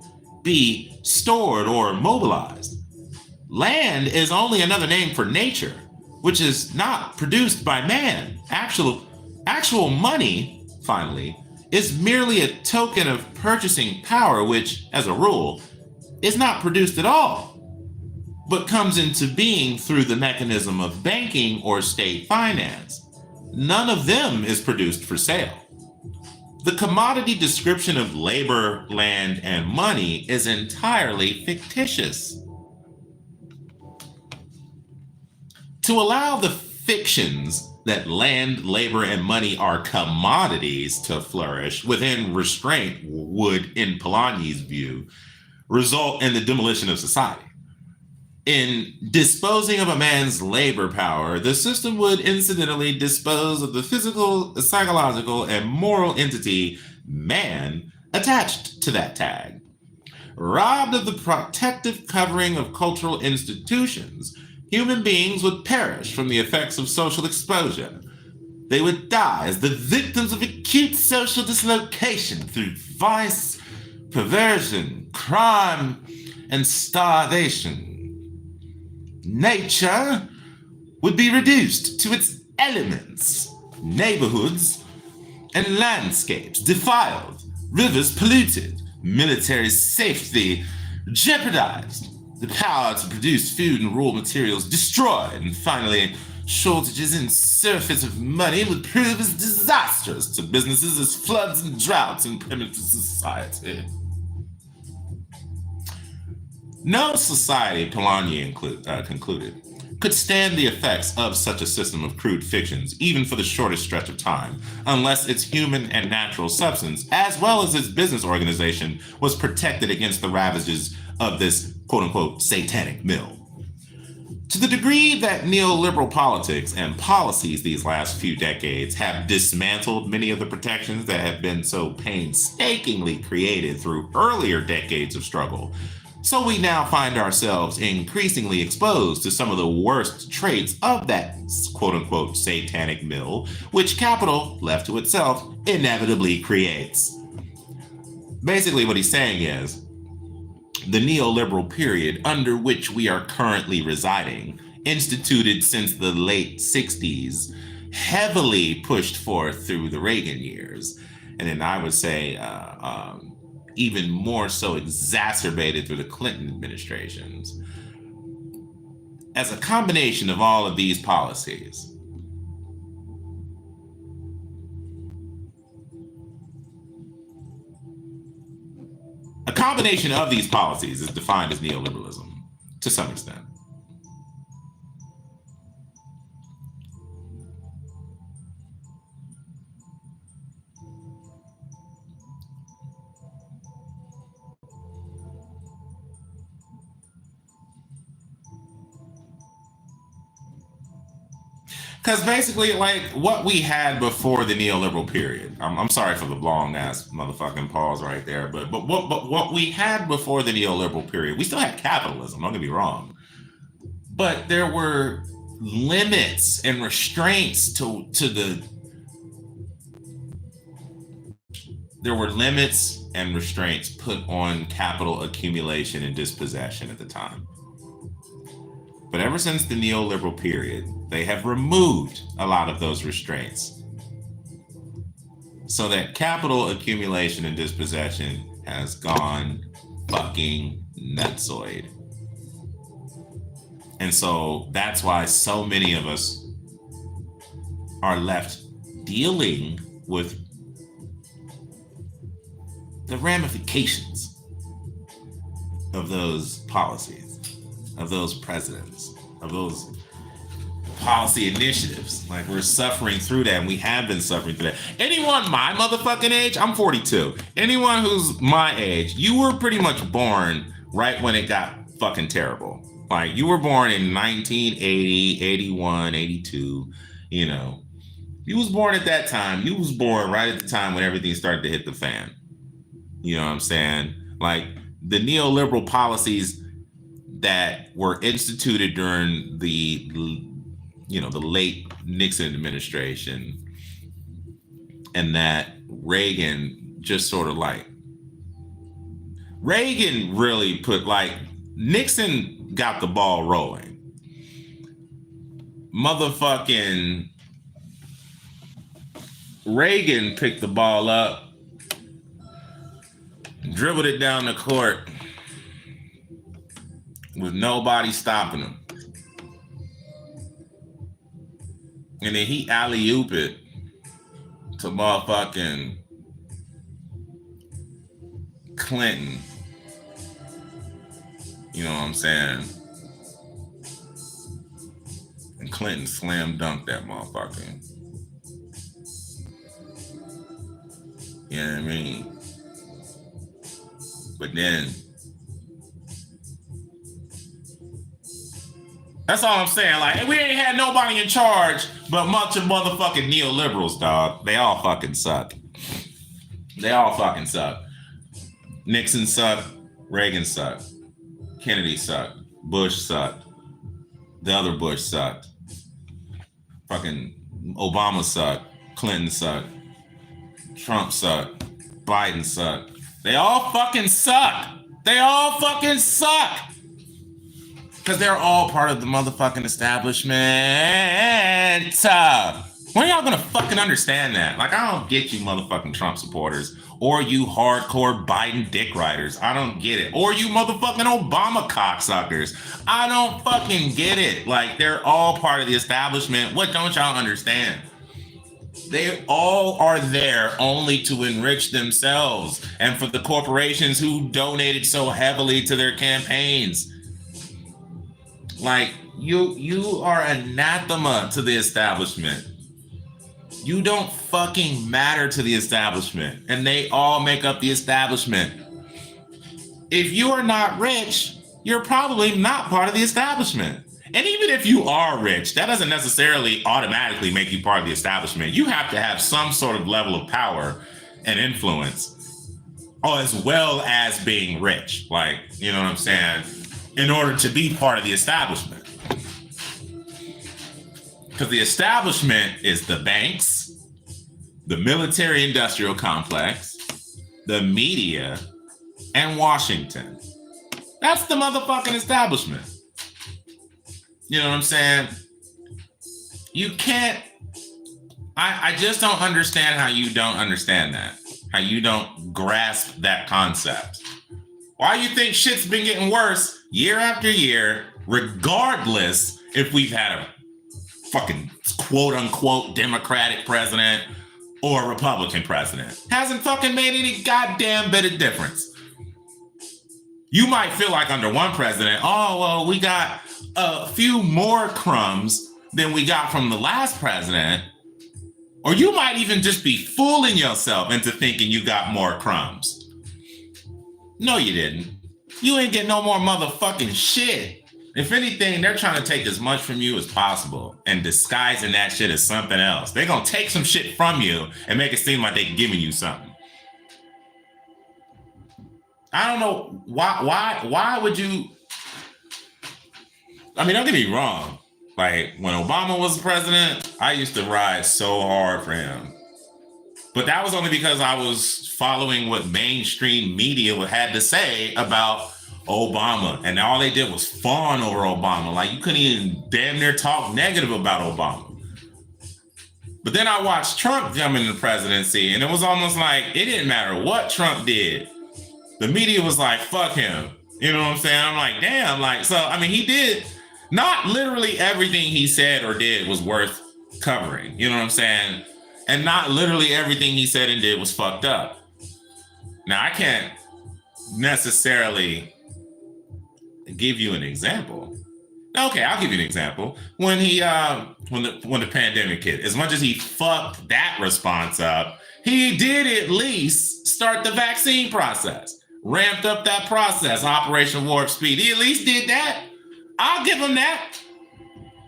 be stored or mobilized. Land is only another name for nature, which is not produced by man. Actual money, finally, is merely a token of purchasing power, which, as a rule, is not produced at all, but comes into being through the mechanism of banking or state finance. None of them is produced for sale. The commodity description of labor, land, and money is entirely fictitious. To allow the fictions that land, labor, and money are commodities to flourish within restraint would, in Polanyi's view, result in the demolition of society. In disposing of a man's labor power, the system would incidentally dispose of the physical, psychological, and moral entity, man, attached to that tag. Robbed of the protective covering of cultural institutions, human beings would perish from the effects of social exposure. They would die as the victims of acute social dislocation through vice, perversion, crime, and starvation. Nature would be reduced to its elements, neighborhoods and landscapes defiled, rivers polluted, military safety jeopardized, the power to produce food and raw materials destroyed, and finally, shortages in surfeit of money would prove as disastrous to businesses as floods and droughts in primitive society. No society, Polanyi concluded, could stand the effects of such a system of crude fictions, even for the shortest stretch of time, unless its human and natural substance, as well as its business organization, was protected against the ravages of this quote-unquote satanic mill. To the degree that neoliberal politics and policies these last few decades have dismantled many of the protections that have been so painstakingly created through earlier decades of struggle, so we now find ourselves increasingly exposed to some of the worst traits of that quote-unquote satanic mill, which capital, left to itself, inevitably creates. Basically, what he's saying is, the neoliberal period under which we are currently residing, instituted since the late 60s, heavily pushed forth through the Reagan years, and then I would say even more so exacerbated through the Clinton administrations. As a combination of all of these policies, a combination of these policies is defined as neoliberalism to some extent. Because basically, like what we had before the neoliberal period, I'm sorry for the long ass motherfucking pause right there, but what we had before the neoliberal period, we still had capitalism. Don't get me wrong, but there were limits and restraints there were limits and restraints put on capital accumulation and dispossession at the time. But ever since the neoliberal period, they have removed a lot of those restraints so that capital accumulation and dispossession has gone fucking nutsoid. And so that's why so many of us are left dealing with the ramifications of those policies, of those presidents, of those policy initiatives. Like, we're suffering through that, and we have been suffering through that. Anyone my motherfucking age, I'm 42. Anyone who's my age, you were pretty much born right when it got fucking terrible. Like, you were born in 1980, 81, 82, you know. You was born at that time. You was born right at the time when everything started to hit the fan. You know what I'm saying? Like, the neoliberal policies that were instituted during the late Nixon administration, and that Reagan just sort of like, Reagan really put, like, Nixon got the ball rolling. Motherfucking Reagan picked the ball up, dribbled it down the court with nobody stopping him. And then he alley-oop it to motherfucking Clinton. You know what I'm saying? And Clinton slam dunked that motherfucker. You know what I mean? But then, that's all I'm saying. Like, we ain't had nobody in charge but a bunch of motherfucking neoliberals, dog. They all fucking suck. They all fucking suck. Nixon sucked. Reagan sucked. Kennedy sucked. Bush sucked. The other Bush sucked. Fucking Obama sucked. Clinton sucked. Trump sucked. Biden sucked. They all fucking suck. They all fucking suck. Because they're all part of the motherfucking establishment. When are y'all gonna fucking understand that? Like, I don't get you motherfucking Trump supporters, or you hardcore Biden dick riders. I don't get it. Or you motherfucking Obama cocksuckers. I don't fucking get it. Like, they're all part of the establishment. What don't y'all understand? They all are there only to enrich themselves and for the corporations who donated so heavily to their campaigns. Like, you are anathema to the establishment. You don't fucking matter to the establishment, and they all make up the establishment. If you are not rich, you're probably not part of the establishment. And even if you are rich, that doesn't necessarily automatically make you part of the establishment. You have to have some sort of level of power and influence, as well as being rich. Like, you know what I'm saying? In order to be part of the establishment. Because the establishment is the banks, the military-industrial complex, the media, and Washington. That's the motherfucking establishment. You know what I'm saying? You can't... I just don't understand how you don't understand that. How you don't grasp that concept. Why you think shit's been getting worse year after year, regardless if we've had a fucking quote-unquote Democratic president or a Republican president? Hasn't fucking made any goddamn bit of difference. You might feel like under one president, oh, well, we got a few more crumbs than we got from the last president. Or you might even just be fooling yourself into thinking you got more crumbs. No, you didn't. You ain't getting no more motherfucking shit. If anything, they're trying to take as much from you as possible and disguising that shit as something else. They're going to take some shit from you and make it seem like they're giving you something. I don't know why would you... I mean, don't get me wrong. Like, when Obama was president, I used to ride so hard for him. But that was only because I was following what mainstream media had to say about Obama. And all they did was fawn over Obama. Like, you couldn't even damn near talk negative about Obama. But then I watched Trump jump into the presidency, and it was almost like it didn't matter what Trump did. The media was like, fuck him. You know what I'm saying? I'm like, damn. Like, so, I mean, he did... Not literally everything he said or did was worth covering. You know what I'm saying? And not literally everything he said and did was fucked up. Now, I can't necessarily give you an example. Okay, I'll give you an example. When he, when the pandemic hit, as much as he fucked that response up, he did at least start the vaccine process, ramped up that process, Operation Warp Speed. He at least did that. I'll give him that.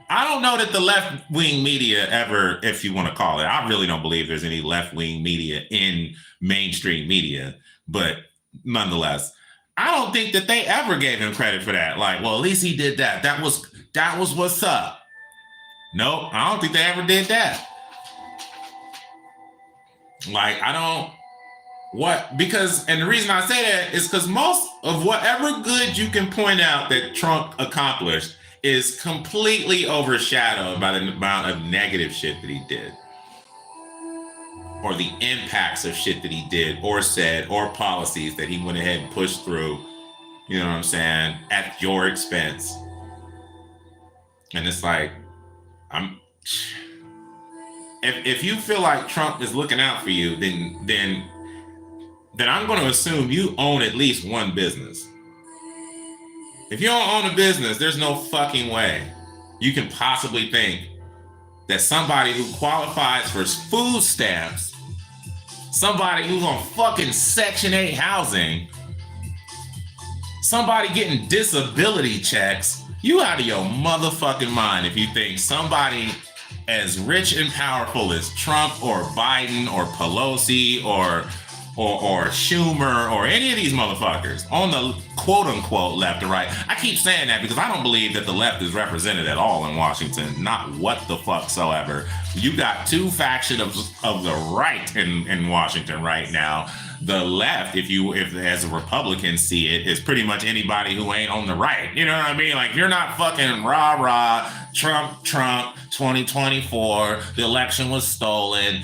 I don't know that the left-wing media ever, if you want to call it, I really don't believe there's any left-wing media in mainstream media, but nonetheless, I don't think that they ever gave him credit for that. Like, well, at least he did that. That was what's up. Nope, I don't think they ever did that. Like, I don't, because the reason I say that is because most of whatever good you can point out that Trump accomplished is completely overshadowed by the amount of negative shit that he did, or the impacts of shit that he did or said, or policies that he went ahead and pushed through, you know what I'm saying, at your expense. And it's like, if you feel like Trump is looking out for you, then I'm going to assume you own at least one business. If you don't own a business, there's no fucking way you can possibly think that somebody who qualifies for food stamps, somebody who's on fucking Section 8 housing, somebody getting disability checks, you out of your motherfucking mind if you think somebody as rich and powerful as Trump or Biden or Pelosi or Schumer or any of these motherfuckers on the quote unquote left or right. I keep saying that because I don't believe that the left is represented at all in Washington. Not what the fuck so ever. You got two factions of the right in Washington right now. the left, if as a Republican see it, is pretty much anybody who ain't on the right. You know what I mean? Like, you're not fucking rah Trump 2024, the election was stolen,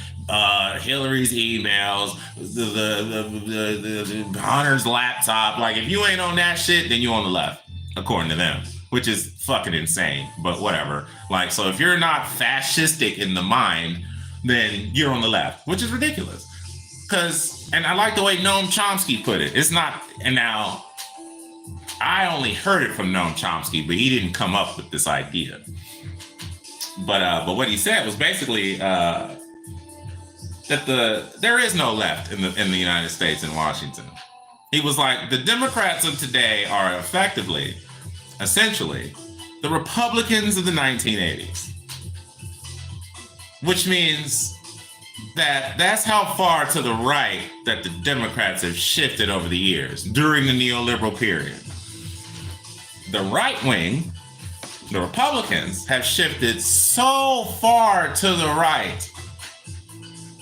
Hillary's emails, the Hunter's laptop. Like, if you ain't on that shit, then you on the left, according to them, which is fucking insane, but whatever. Like, so if you're not fascistic in the mind, then you're on the left, which is ridiculous. And I like the way Noam Chomsky put it. It's not, and now I only heard it from Noam Chomsky, but he didn't come up with this idea. But what he said was basically that there is no left in the United States in Washington. He was like, the Democrats of today are essentially, the Republicans of the 1980s, which means that's how far to the right that the Democrats have shifted over the years during the neoliberal period. The right wing, the Republicans, have shifted so far to the right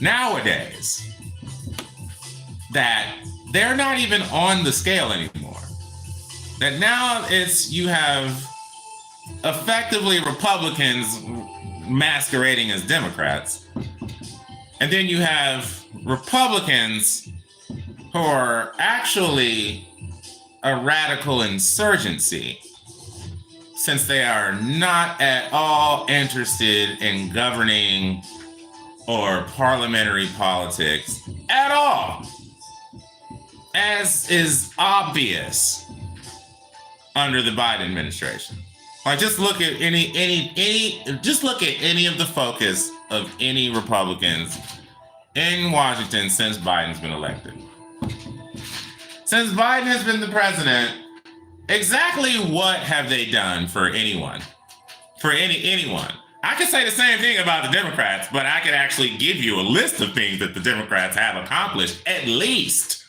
nowadays that they're not even on the scale anymore. That now you have effectively Republicans masquerading as Democrats. And then you have Republicans who are actually a radical insurgency, since they are not at all interested in governing or parliamentary politics at all, as is obvious under the Biden administration. Like, just look at any of the focus of any Republicans in Washington since Biden's been elected. Since Biden has been the president, exactly what have they done for anyone? For anyone? I could say the same thing about the Democrats, but I could actually give you a list of things that the Democrats have accomplished, at least.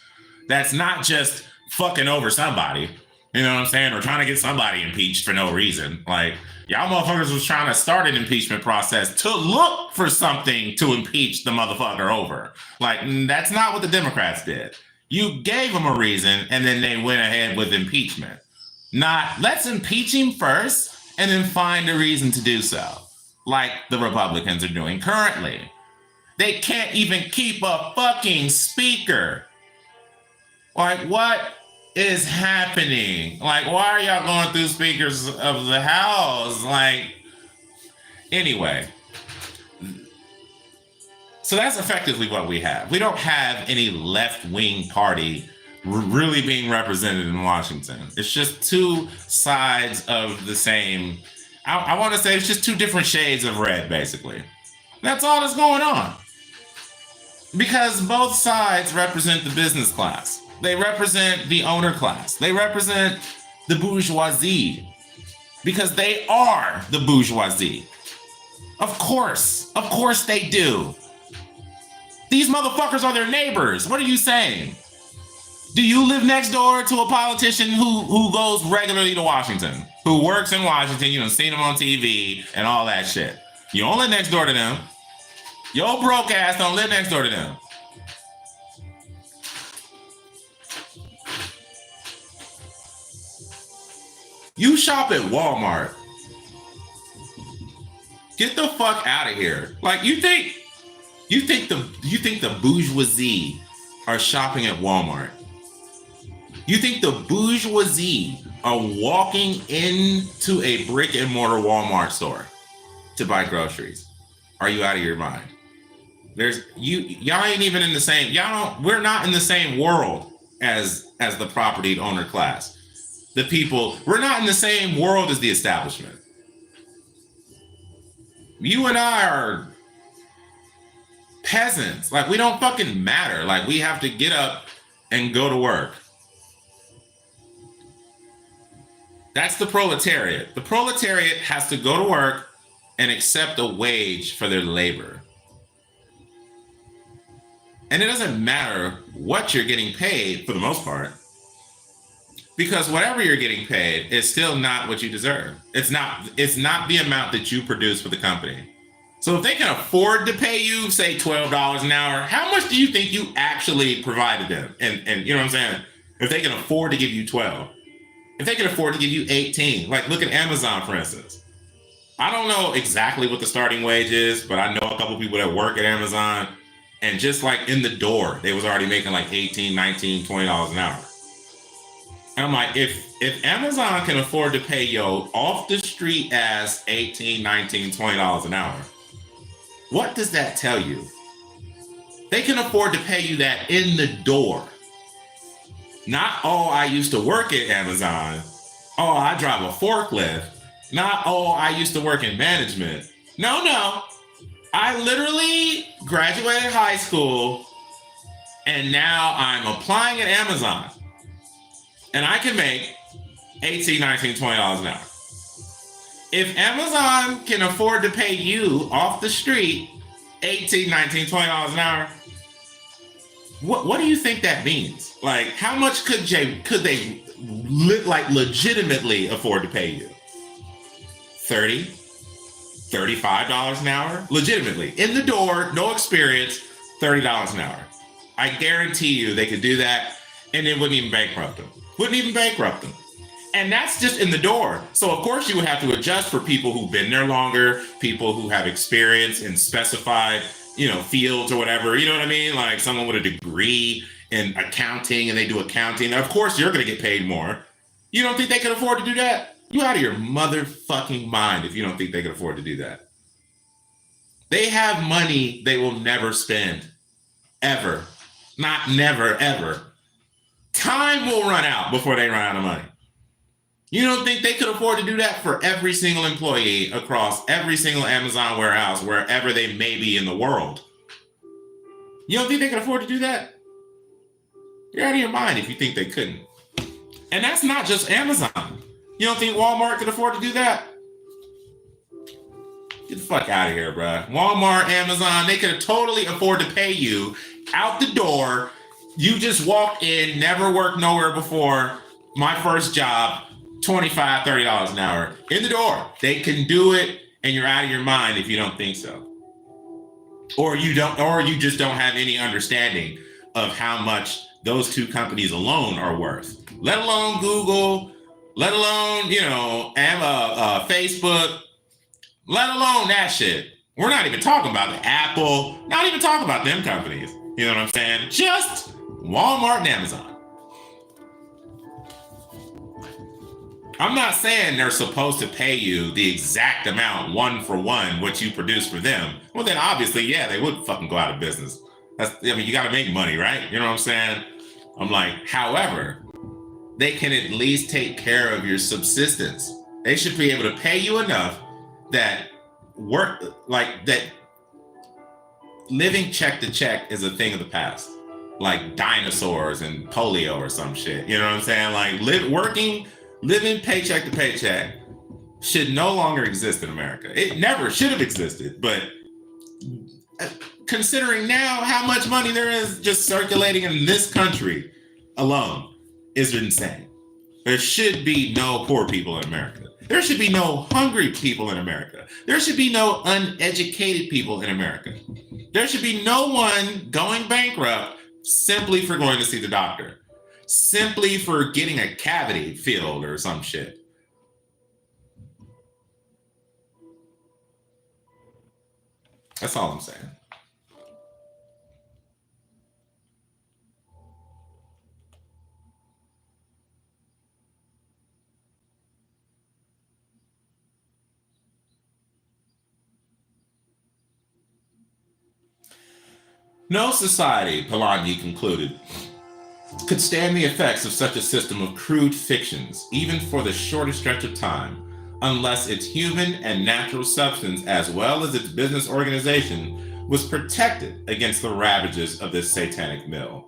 That's not just fucking over somebody. You know what I'm saying? Or trying to get somebody impeached for no reason. Like, y'all motherfuckers was trying to start an impeachment process to look for something to impeach the motherfucker over. Like, that's not what the Democrats did. You gave them a reason, and then they went ahead with impeachment. Not, let's impeach him first, and then find a reason to do so, like the Republicans are doing currently. They can't even keep a fucking speaker. Like, what is happening? Like, why are y'all going through speakers of the House? Like, anyway. So that's effectively what we have. We don't have any left-wing party really being represented in Washington. It's just two sides of the same. I want to say it's just two different shades of red, basically. That's all that's going on. Because both sides represent the business class. They represent the owner class. They represent the bourgeoisie. Because they are the bourgeoisie. Of course they do. These motherfuckers are their neighbors. What are you saying? Do you live next door to a politician who goes regularly to Washington? Who works in Washington? You done seen them on TV and all that shit. You don't live next door to them. Your broke ass don't live next door to them. You shop at Walmart. Get the fuck out of here. Like, you think the bourgeoisie are shopping at Walmart? You think the bourgeoisie are walking into a brick and mortar Walmart store to buy groceries? Are you out of your mind? Y'all ain't even in the same, we're not in the same world as the property owner class. The people, we're not in the same world as the establishment. You and I are peasants. Like, we don't fucking matter. Like, we have to get up and go to work. That's the proletariat. The proletariat has to go to work and accept a wage for their labor. And it doesn't matter what you're getting paid for the most part, because whatever you're getting paid is still not what you deserve. It's not the amount that you produce for the company. So if they can afford to pay you, say, $12 an hour, how much do you think you actually provided them? And you know what I'm saying? If they can afford to give you 12, if they can afford to give you 18, like look at Amazon, for instance. I don't know exactly what the starting wage is, but I know a couple people that work at Amazon, and just like in the door, they was already making like 18, 19, $20 an hour. And I'm like, if Amazon can afford to pay yo off the street ass 18, 19, $20 an hour, what does that tell you? They can afford to pay you that in the door. Not, oh, I used to work at Amazon. Oh, I drive a forklift. Not, oh, I used to work in management. No. I literally graduated high school and now I'm applying at Amazon. And I can make 18, 19, $20 an hour. If Amazon can afford to pay you off the street 18, 19, $20 an hour, what do you think that means? Like, how much could they legitimately afford to pay you? $30, $35 an hour? Legitimately. In the door, no experience, $30 an hour. I guarantee you they could do that and it wouldn't even bankrupt them. And that's just in the door. So of course you would have to adjust for people who've been there longer, people who have experience in specified, fields or whatever. You know what I mean? Like someone with a degree in accounting and they do accounting. Of course you're going to get paid more. You don't think they can afford to do that? You out of your motherfucking mind if you don't think they can afford to do that. They have money they will never spend. Ever. Not never, ever. Time will run out before they run out of money. You don't think they could afford to do that for every single employee across every single Amazon warehouse, wherever they may be in the world? You don't think they could afford to do that? You're out of your mind if you think they couldn't. And that's not just Amazon. You don't think Walmart could afford to do that? Get the fuck out of here, bro. Walmart, Amazon, they could totally afford to pay you out the door. You just walked in, never worked nowhere before. My first job, $25, $30 an hour. In the door. They can do it, and you're out of your mind if you don't think so. Or you just don't have any understanding of how much those two companies alone are worth. Let alone Google, let alone, Facebook, let alone that shit. We're not even talking about the Apple, not even talking about them companies. You know what I'm saying? Just Walmart and Amazon. I'm not saying they're supposed to pay you the exact amount, one for one, what you produce for them. Well, then obviously, yeah, they would fucking go out of business. You got to make money, right? You know what I'm saying? I'm like, however, they can at least take care of your subsistence. They should be able to pay you enough that living check to check is a thing of the past. Like dinosaurs and polio or some shit. You know what I'm saying? Like living paycheck to paycheck should no longer exist in America. It never should have existed, but considering now how much money there is just circulating in this country alone is insane. There should be no poor people in America. There should be no hungry people in America. There should be no uneducated people in America. There should be no one going bankrupt simply for going to see the doctor. Simply for getting a cavity filled or some shit. That's all I'm saying. No society, Polanyi concluded, could stand the effects of such a system of crude fictions, even for the shortest stretch of time, unless its human and natural substance, as well as its business organization, was protected against the ravages of this satanic mill.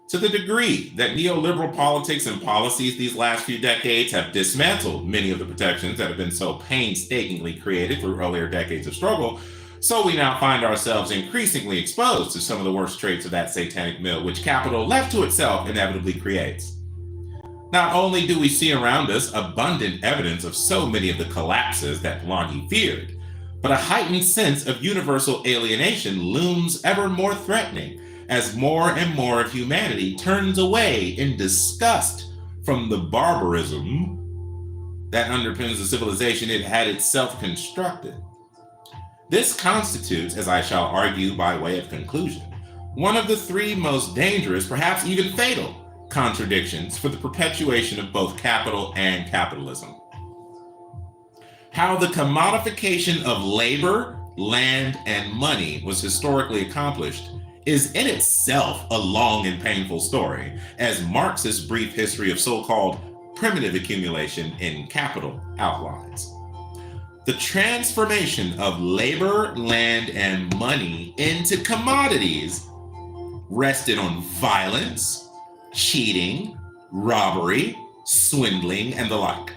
To the degree that neoliberal politics and policies these last few decades have dismantled many of the protections that have been so painstakingly created through earlier decades of struggle, so we now find ourselves increasingly exposed to some of the worst traits of that satanic mill, which capital left to itself inevitably creates. Not only do we see around us abundant evidence of so many of the collapses that Polanyi feared, But a heightened sense of universal alienation looms ever more threatening as more and more of humanity turns away in disgust from the barbarism that underpins the civilization it had itself constructed. This constitutes, as I shall argue by way of conclusion, one of the three most dangerous, perhaps even fatal, contradictions for the perpetuation of both capital and capitalism. How the commodification of labor, land, and money was historically accomplished is in itself a long and painful story, as Marx's brief history of so-called primitive accumulation in Capital outlines. The transformation of labor, land, and money into commodities rested on violence, cheating, robbery, swindling, and the like.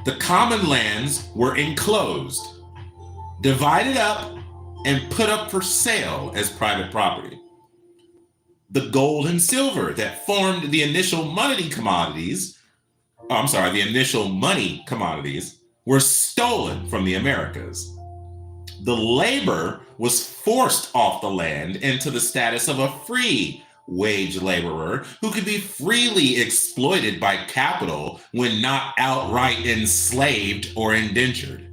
The common lands were enclosed, divided up, and put up for sale as private property. The gold and silver that formed the initial money commodities were stolen from the Americas. The labor was forced off the land into the status of a free wage laborer who could be freely exploited by capital when not outright enslaved or indentured.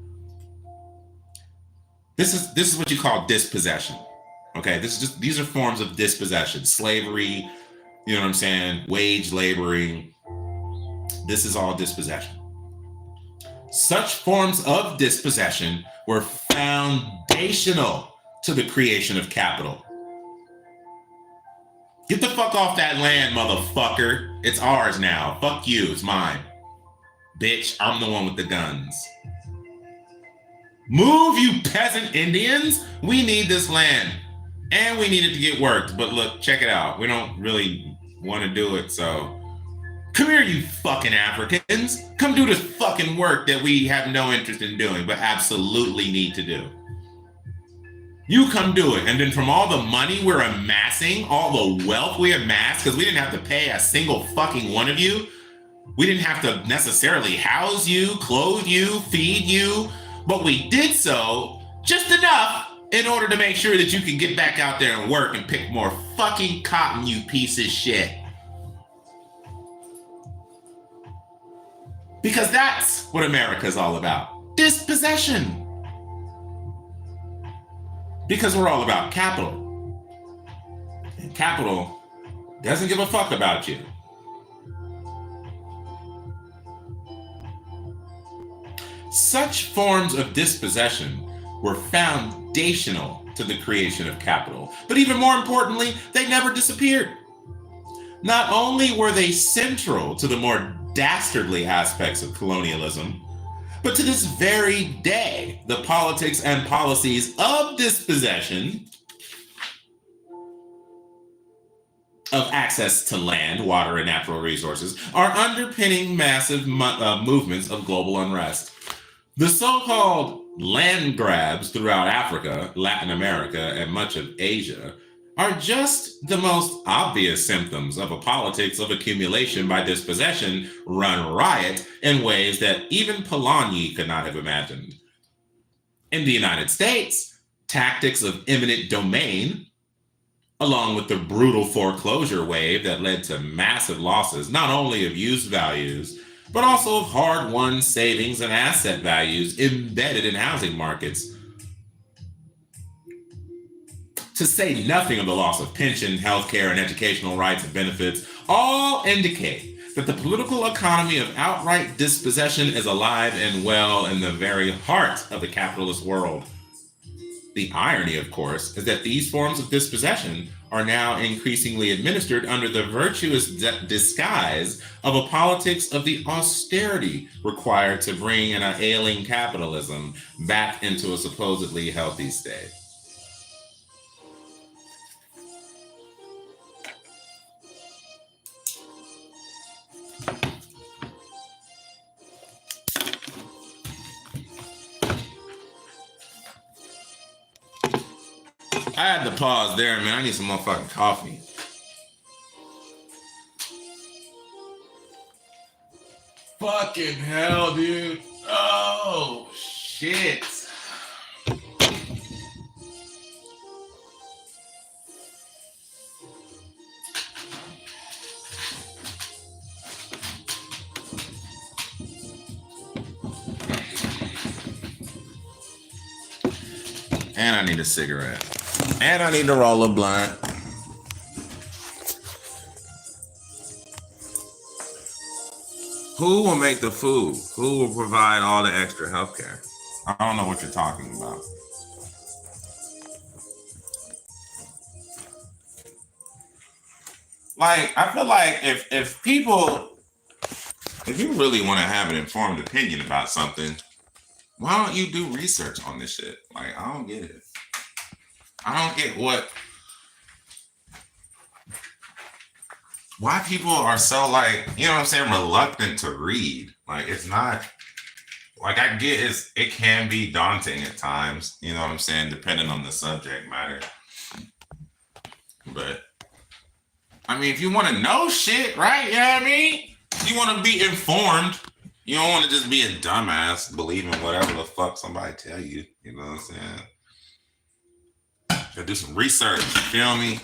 This is what you call dispossession. Okay, these are forms of dispossession, slavery, you know what I'm saying, wage laboring. This is all dispossession. Such forms of dispossession were foundational to the creation of capital. Get the fuck off that land, motherfucker. It's ours now. Fuck you, it's mine. Bitch, I'm the one with the guns. Move, you peasant Indians. We need this land. And we need it to get worked. But look, check it out. We don't really want to do it, so come here, you fucking Africans. Come do this fucking work that we have no interest in doing, but absolutely need to do. You come do it. And then from all the money we're amassing, all the wealth we amassed, because we didn't have to pay a single fucking one of you. We didn't have to necessarily house you, clothe you, feed you, but we did so just enough in order to make sure that you can get back out there and work and pick more fucking cotton, you piece of shit. Because that's what America's all about. Dispossession. Because we're all about capital. And capital doesn't give a fuck about you. Such forms of dispossession were foundational to the creation of capital. But even more importantly, they never disappeared. Not only were they central to the more dastardly aspects of colonialism, but to this very day, the politics and policies of dispossession, of access to land, water, and natural resources, are underpinning massive movements of global unrest. The so-called land grabs throughout Africa, Latin America, and much of Asia are just the most obvious symptoms of a politics of accumulation by dispossession run riot in ways that even Polanyi could not have imagined. In the United States, tactics of eminent domain, along with the brutal foreclosure wave that led to massive losses, not only of used values, but also of hard-won savings and asset values embedded in housing markets, to say nothing of the loss of pension, healthcare, and educational rights and benefits, all indicate that the political economy of outright dispossession is alive and well in the very heart of the capitalist world. The irony, of course, is that these forms of dispossession are now increasingly administered under the virtuous disguise of a politics of the austerity required to bring an ailing capitalism back into a supposedly healthy state. I had to pause there, man. I need some motherfucking coffee. Fucking hell, dude. Oh, shit. And I need a cigarette. And I need to roll a blunt. Who will make the food? Who will provide all the extra healthcare? I don't know what you're talking about. Like, I feel like if you really want to have an informed opinion about something, why don't you do research on this shit? Like, I don't get it. I don't get why people are so, like, you know what I'm saying, reluctant to read. Like, it's not, like, I get it can be daunting at times, you know what I'm saying, depending on the subject matter. But, I mean, if you want to know shit, right? You know what I mean? You want to be informed. You don't want to just be a dumbass believing whatever the fuck somebody tell you. You know what I'm saying? Gotta do some research. You feel me?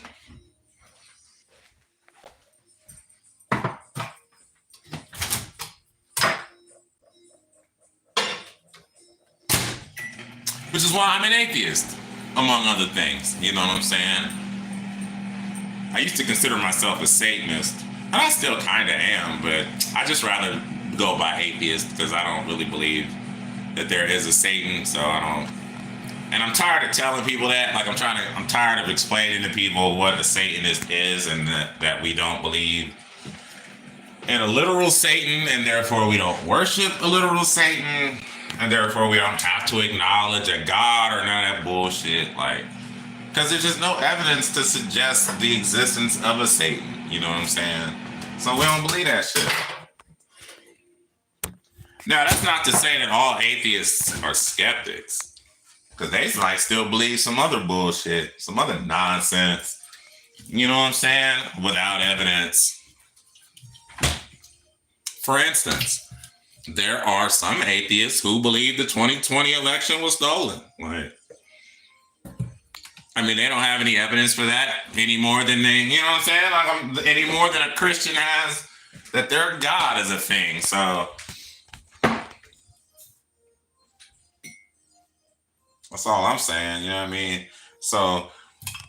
Which is why I'm an atheist, among other things. You know what I'm saying? I used to consider myself a Satanist, and I still kind of am, but I just rather go by atheist because I don't really believe that there is a Satan, so I don't. And I'm tired of telling people that. Like, I'm tired of explaining to people what a Satanist is and that we don't believe in a literal Satan, and therefore we don't worship a literal Satan, and therefore we don't have to acknowledge a God or none of that bullshit. Like, because there's just no evidence to suggest the existence of a Satan. You know what I'm saying? So we don't believe that shit. Now, that's not to say that all atheists are skeptics, because they like still believe some other bullshit, some other nonsense. You know what I'm saying? Without evidence. For instance, there are some atheists who believe the 2020 election was stolen. Like, I mean, they don't have any evidence for that any more than they, you know what I'm saying? Like, any more than a Christian has that their God is a thing. So that's all I'm saying, you know what I mean? So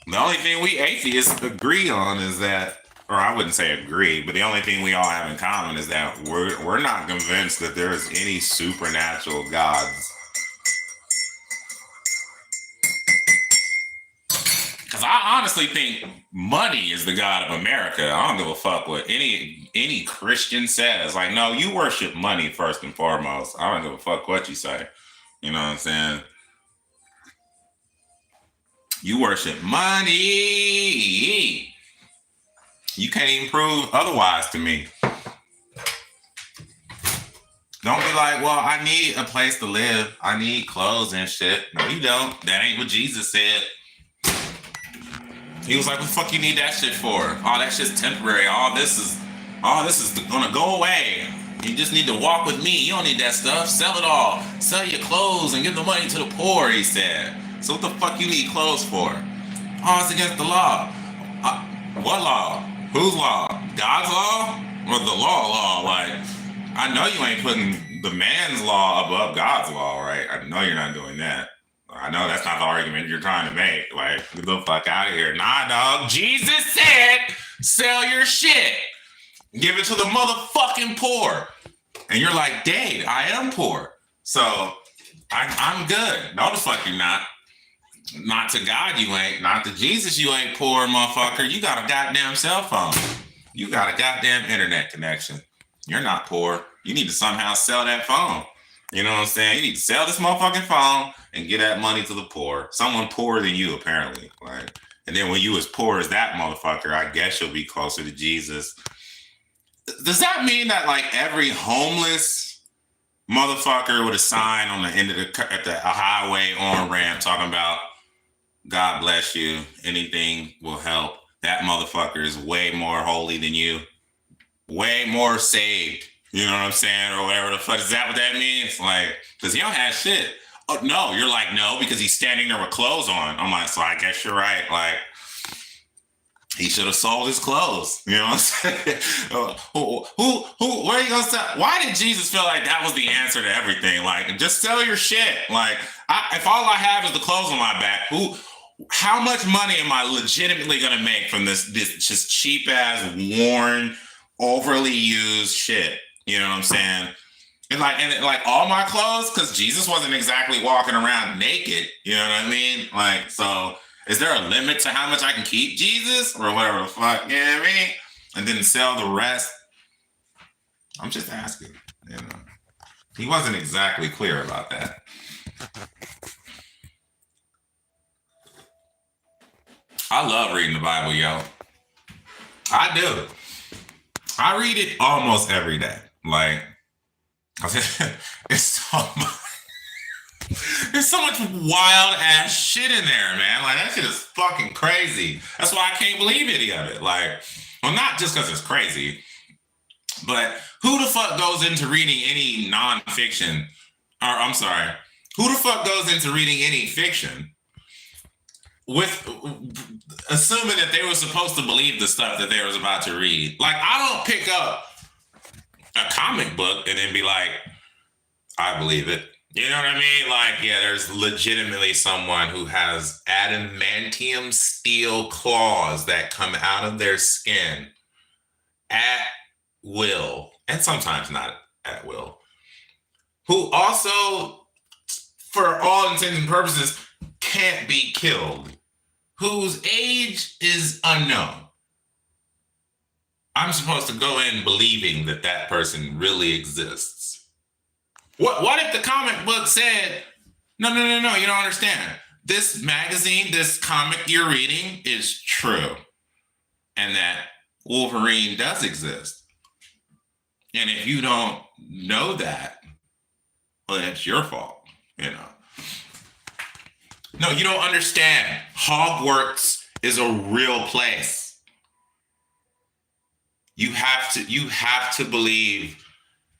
the only thing we atheists agree on is that, or I wouldn't say agree, but the only thing we all have in common is that we're not convinced that there is any supernatural gods. Because I honestly think money is the God of America. I don't give a fuck what any Christian says. Like, no, you worship money first and foremost. I don't give a fuck what you say. You know what I'm saying? You worship money. You can't even prove otherwise to me. Don't be like, well, I need a place to live. I need clothes and shit. No, you don't. That ain't what Jesus said. He was like, what the fuck you need that shit for? Oh, that shit's temporary. All this is gonna go away. You just need to walk with me. You don't need that stuff. Sell it all. Sell your clothes and give the money to the poor, he said. So what the fuck you need clothes for? Oh, it's against the law. What law? Whose law? God's law? Or the law? Like, I know you ain't putting the man's law above God's law, right? I know you're not doing that. I know that's not the argument you're trying to make. Like, get the fuck out of here. Nah, dog. Jesus said, sell your shit. Give it to the motherfucking poor. And you're like, Dave, I am poor. So I'm good. No, the fuck you're not. Not to God you ain't. Not to Jesus you ain't poor, motherfucker. You got a goddamn cell phone. You got a goddamn internet connection. You're not poor. You need to somehow sell that phone. You know what I'm saying? You need to sell this motherfucking phone and get that money to the poor. Someone poorer than you, apparently. Like, and then when you as poor as that motherfucker, I guess you'll be closer to Jesus. Does that mean that, like, every homeless motherfucker with a sign on the end of a highway on ramp talking about God bless you, anything will help, that motherfucker is way more holy than you, way more saved, you know what I'm saying, or whatever the fuck? Is that what that means? Like, because he don't have shit. Oh, no, you're like, no, because he's standing there with clothes on. I'm like, so I guess you're right. Like, He should have sold his clothes. You know what I'm saying? Where are you gonna sell? Why did Jesus feel like that was the answer to everything? Like, just sell your shit. Like, if all I have is the clothes on my back, how much money am I legitimately gonna make from this just cheap ass, worn, overly used shit? You know what I'm saying? And like all my clothes, because Jesus wasn't exactly walking around naked. You know what I mean? Like, so is there a limit to how much I can keep Jesus or whatever the fuck? You know what I mean? And then sell the rest. I'm just asking. You know, he wasn't exactly clear about that. I love reading the Bible, yo. I do. I read it almost every day. Like, it's so much. There's so much wild ass shit in there, man. Like, that shit is fucking crazy. That's why I can't believe any of it. Like, well, not just because it's crazy, but who the fuck goes into reading any nonfiction? Or I'm sorry, who the fuck goes into reading any fiction with assuming that they were supposed to believe the stuff that they was about to read? Like, I don't pick up a comic book and then be like, I believe it. You know what I mean? Like, yeah, there's legitimately someone who has adamantium steel claws that come out of their skin at will, and sometimes not at will, who also, for all intents and purposes, can't be killed, whose age is unknown. I'm supposed to go in believing that that person really exists. What if the comic book said, no, you don't understand. This magazine, this comic you're reading is true. And that Wolverine does exist. And if you don't know that, well, that's your fault, you know. No, you don't understand. Hogwarts is a real place. You have to believe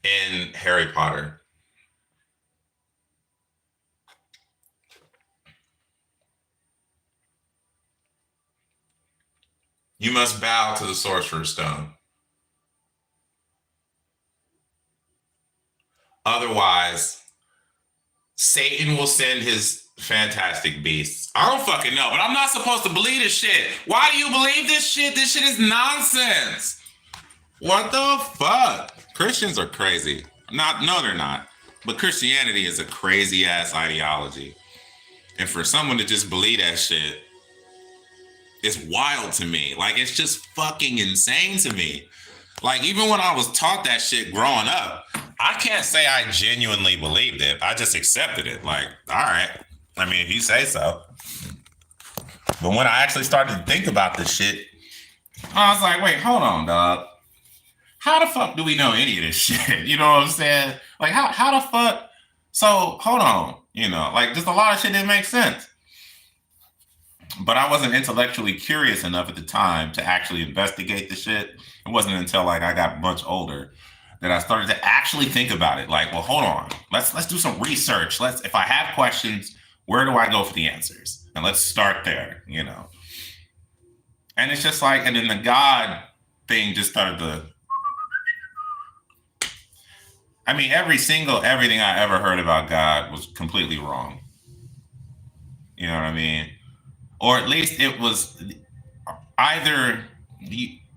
in Harry Potter. You must bow to the Sorcerer's Stone. Otherwise, Satan will send his fantastic beasts. I don't fucking know, but I'm not supposed to believe this shit. Why do you believe this shit? This shit is nonsense. What the fuck? Christians are crazy. No, they're not. But Christianity is a crazy ass ideology. And for someone to just believe that shit, it's wild to me. Like, it's just fucking insane to me. Like, even when I was taught that shit growing up, I can't say I genuinely believed it. I just accepted it. Like, all right. I mean, if you say so. But when I actually started to think about this shit, I was like, wait, hold on, dog. How the fuck do we know any of this shit? You know what I'm saying? Like, how the fuck? So, hold on. You know, like, just a lot of shit didn't make sense. But I wasn't intellectually curious enough at the time to actually investigate the shit. It wasn't until like I got much older that I started to actually think about it. Like, well, hold on, let's do some research. If I have questions, where do I go for the answers? And let's start there, you know. And it's just like, and then the God thing just started to. I mean, everything I ever heard about God was completely wrong. You know what I mean? Or at least it was either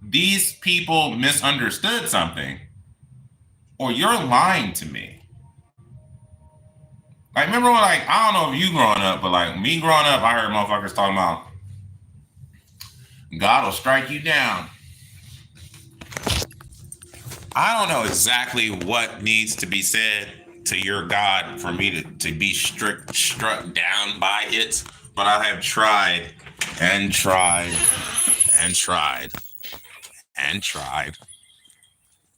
these people misunderstood something, or you're lying to me. Like, remember when, like, I don't know if you growing up, but like me growing up, I heard motherfuckers talking about God will strike you down. I don't know exactly what needs to be said to your God for me to be struck down by it. But I have tried and tried and tried and tried.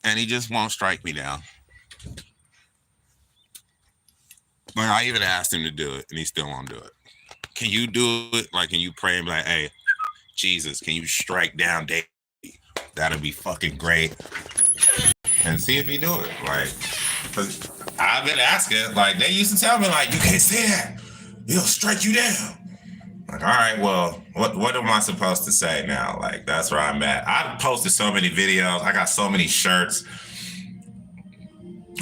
And he just won't strike me down. Like, I even asked him to do it, and he still won't do it. Can you do it? Like, can you pray and be like, hey, Jesus, can you strike down David? That'll be fucking great. And see if he do it. Like, because I've been asking. Like, they used to tell me, like, you can't say that. He'll strike you down. Like, all right, well, what am I supposed to say now? Like, that's where I'm at. I've posted so many videos. I got so many shirts.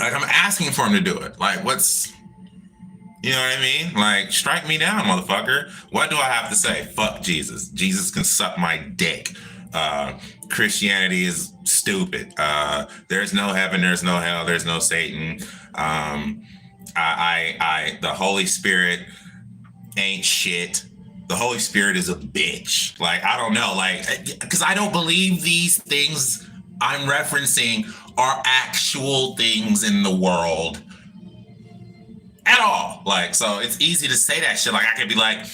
Like, I'm asking for him to do it. Like, what's, you know what I mean? Like, strike me down, motherfucker. What do I have to say? Fuck Jesus. Jesus can suck my dick. Christianity is stupid. There's no heaven, there's no hell, there's no Satan. The Holy Spirit ain't shit. The Holy Spirit is a bitch. Like, I don't know, like, because I don't believe these things I'm referencing are actual things in the world at all. Like, so it's easy to say that shit. Like, I could be like,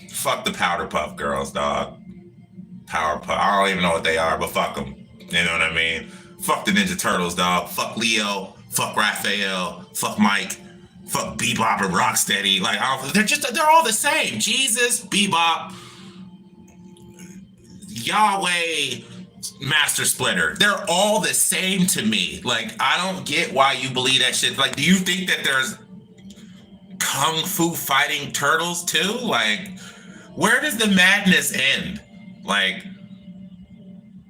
fuck the Powder Puff Girls, dog. Power Puff. I don't even know what they are, but fuck them. You know what I mean? Fuck the Ninja Turtles, dog. Fuck Leo. Fuck Raphael. Fuck Mike. Fuck Bebop and Rocksteady. Like, they're all the same. Jesus, Bebop, Yahweh, Master Splinter. They're all the same to me. Like, I don't get why you believe that shit. Like, do you think that there's kung fu fighting turtles too? Like, where does the madness end? Like,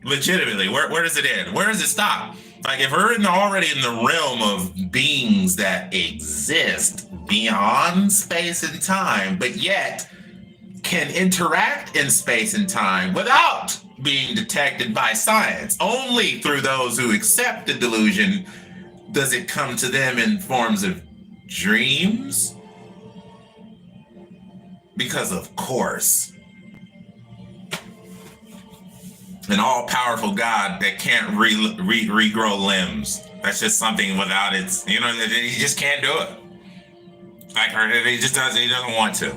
legitimately, where does it end? Where does it stop? Like, if we're already in the realm of beings that exist beyond space and time, but yet can interact in space and time without being detected by science, only through those who accept the delusion does it come to them in forms of dreams. Because of course, an all-powerful God that can't regrow limbs. That's just something without its, you know, he just can't do it. Like, or he just doesn't, he doesn't want to.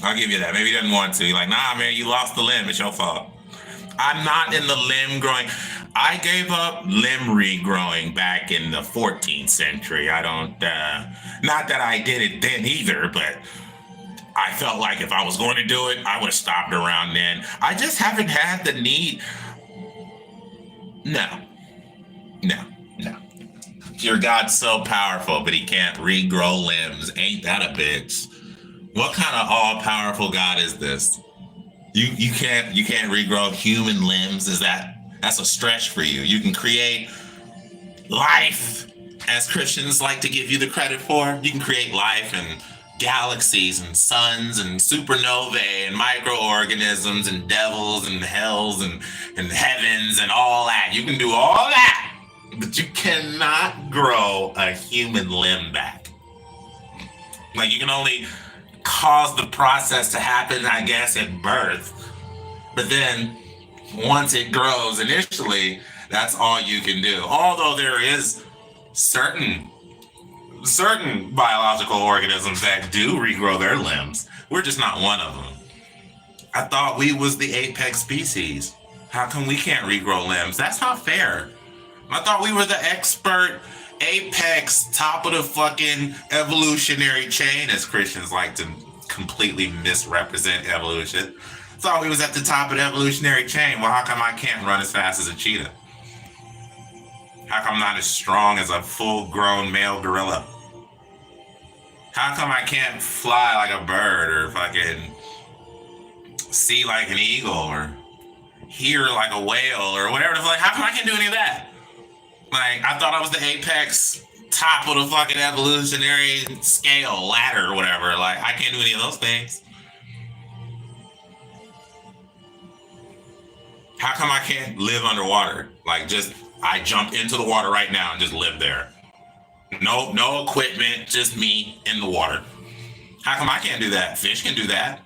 I'll give you that. Maybe he doesn't want to. You're like, nah, man, you lost the limb. It's your fault. I'm not in the limb growing. I gave up limb regrowing back in the 14th century. I don't, not that I did it then either, but I felt like if I was going to do it, I would have stopped around then. I just haven't had the need. No. Your God's so powerful, but he can't regrow limbs. Ain't that a bitch? What kind of all-powerful God is this? You can't regrow human limbs. That's a stretch for you? You can create life, as Christians like to give you the credit for. You can create life and galaxies and suns and supernovae and microorganisms and devils and hells and heavens and all that. You can do all that, but you cannot grow a human limb back. Like, you can only cause the process to happen, I guess, at birth. But then once it grows initially, that's all you can do. Although there is certain biological organisms that do regrow their limbs. We're just not one of them. I thought we was the apex species. How come we can't regrow limbs? That's not fair. I thought we were the expert apex, top of the fucking evolutionary chain, as Christians like to completely misrepresent evolution. I thought we was at the top of the evolutionary chain. Well, how come I can't run as fast as a cheetah? How come I'm not as strong as a full-grown male gorilla? How come I can't fly like a bird or fucking see like an eagle or hear like a whale or whatever? Like, how come I can't do any of that? Like, I thought I was the apex, top of the fucking evolutionary scale, ladder or whatever. Like, I can't do any of those things. How come I can't live underwater? Like, just, I jump into the water right now and just live there. No equipment, just me in the water. How come I can't do that? Fish can do that.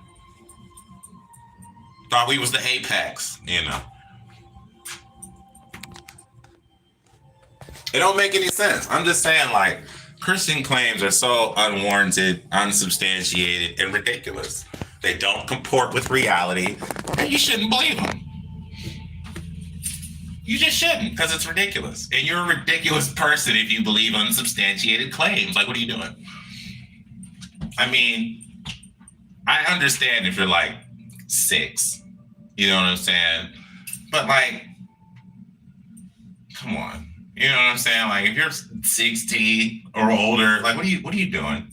Thought we was the apex, you know. It don't make any sense. I'm just saying, like, Christian claims are so unwarranted, unsubstantiated, and ridiculous. They don't comport with reality, and you shouldn't believe them. You just shouldn't, because it's ridiculous. And you're a ridiculous person if you believe unsubstantiated claims. Like, what are you doing? I mean, I understand if you're like 6, you know what I'm saying? But like, come on. You know what I'm saying? Like, if you're 16 or older, like, what are you doing?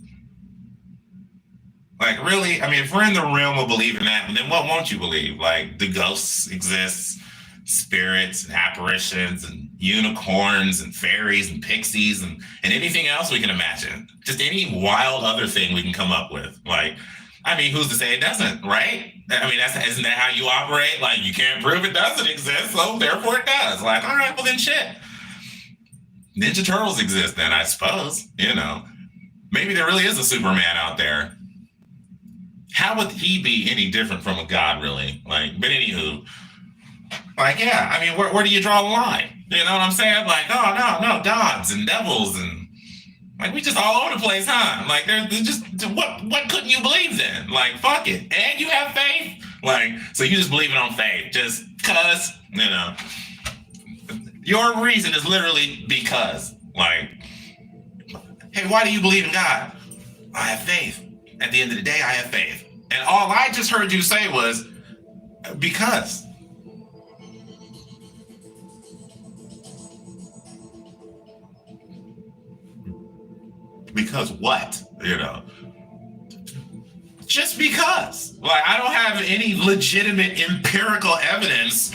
Like, really? I mean, if we're in the realm of believing that, then what won't you believe? Like, do ghosts exist, spirits and apparitions and unicorns and fairies and pixies and anything else we can imagine? Just any wild other thing we can come up with. Like, I mean, who's to say it doesn't, right? I mean, isn't that how you operate? Like, you can't prove it doesn't exist, so therefore it does. Like, all right, well then shit. Ninja Turtles exist then, I suppose, you know. Maybe there really is a Superman out there. How would he be any different from a god, really? Like, but anywho, like, yeah, I mean, where do you draw the line? You know what I'm saying? Like, oh, no, gods and devils and like, we just all over the place, huh? Like, there's just, what couldn't you believe then? Like, fuck it. And you have faith? Like, so you just believe it on faith, just cause, you know. Your reason is literally because. Like, hey, why do you believe in God? I have faith. At the end of the day, I have faith. And all I just heard you say was, because. Because what? You know? Just because. Like, I don't have any legitimate empirical evidence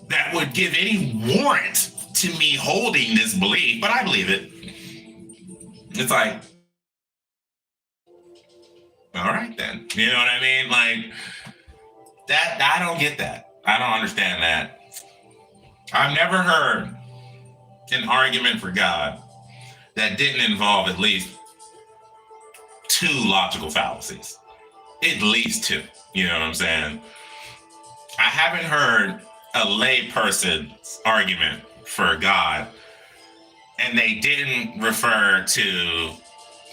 that would give any warrant to me holding this belief, but I believe it. It's like, all right then. You know what I mean? Like, that, I don't get that. I don't understand that. I've never heard an argument for God that didn't involve at least two logical fallacies. At least two. You know what I'm saying? I haven't heard a lay person's argument for God and they didn't refer to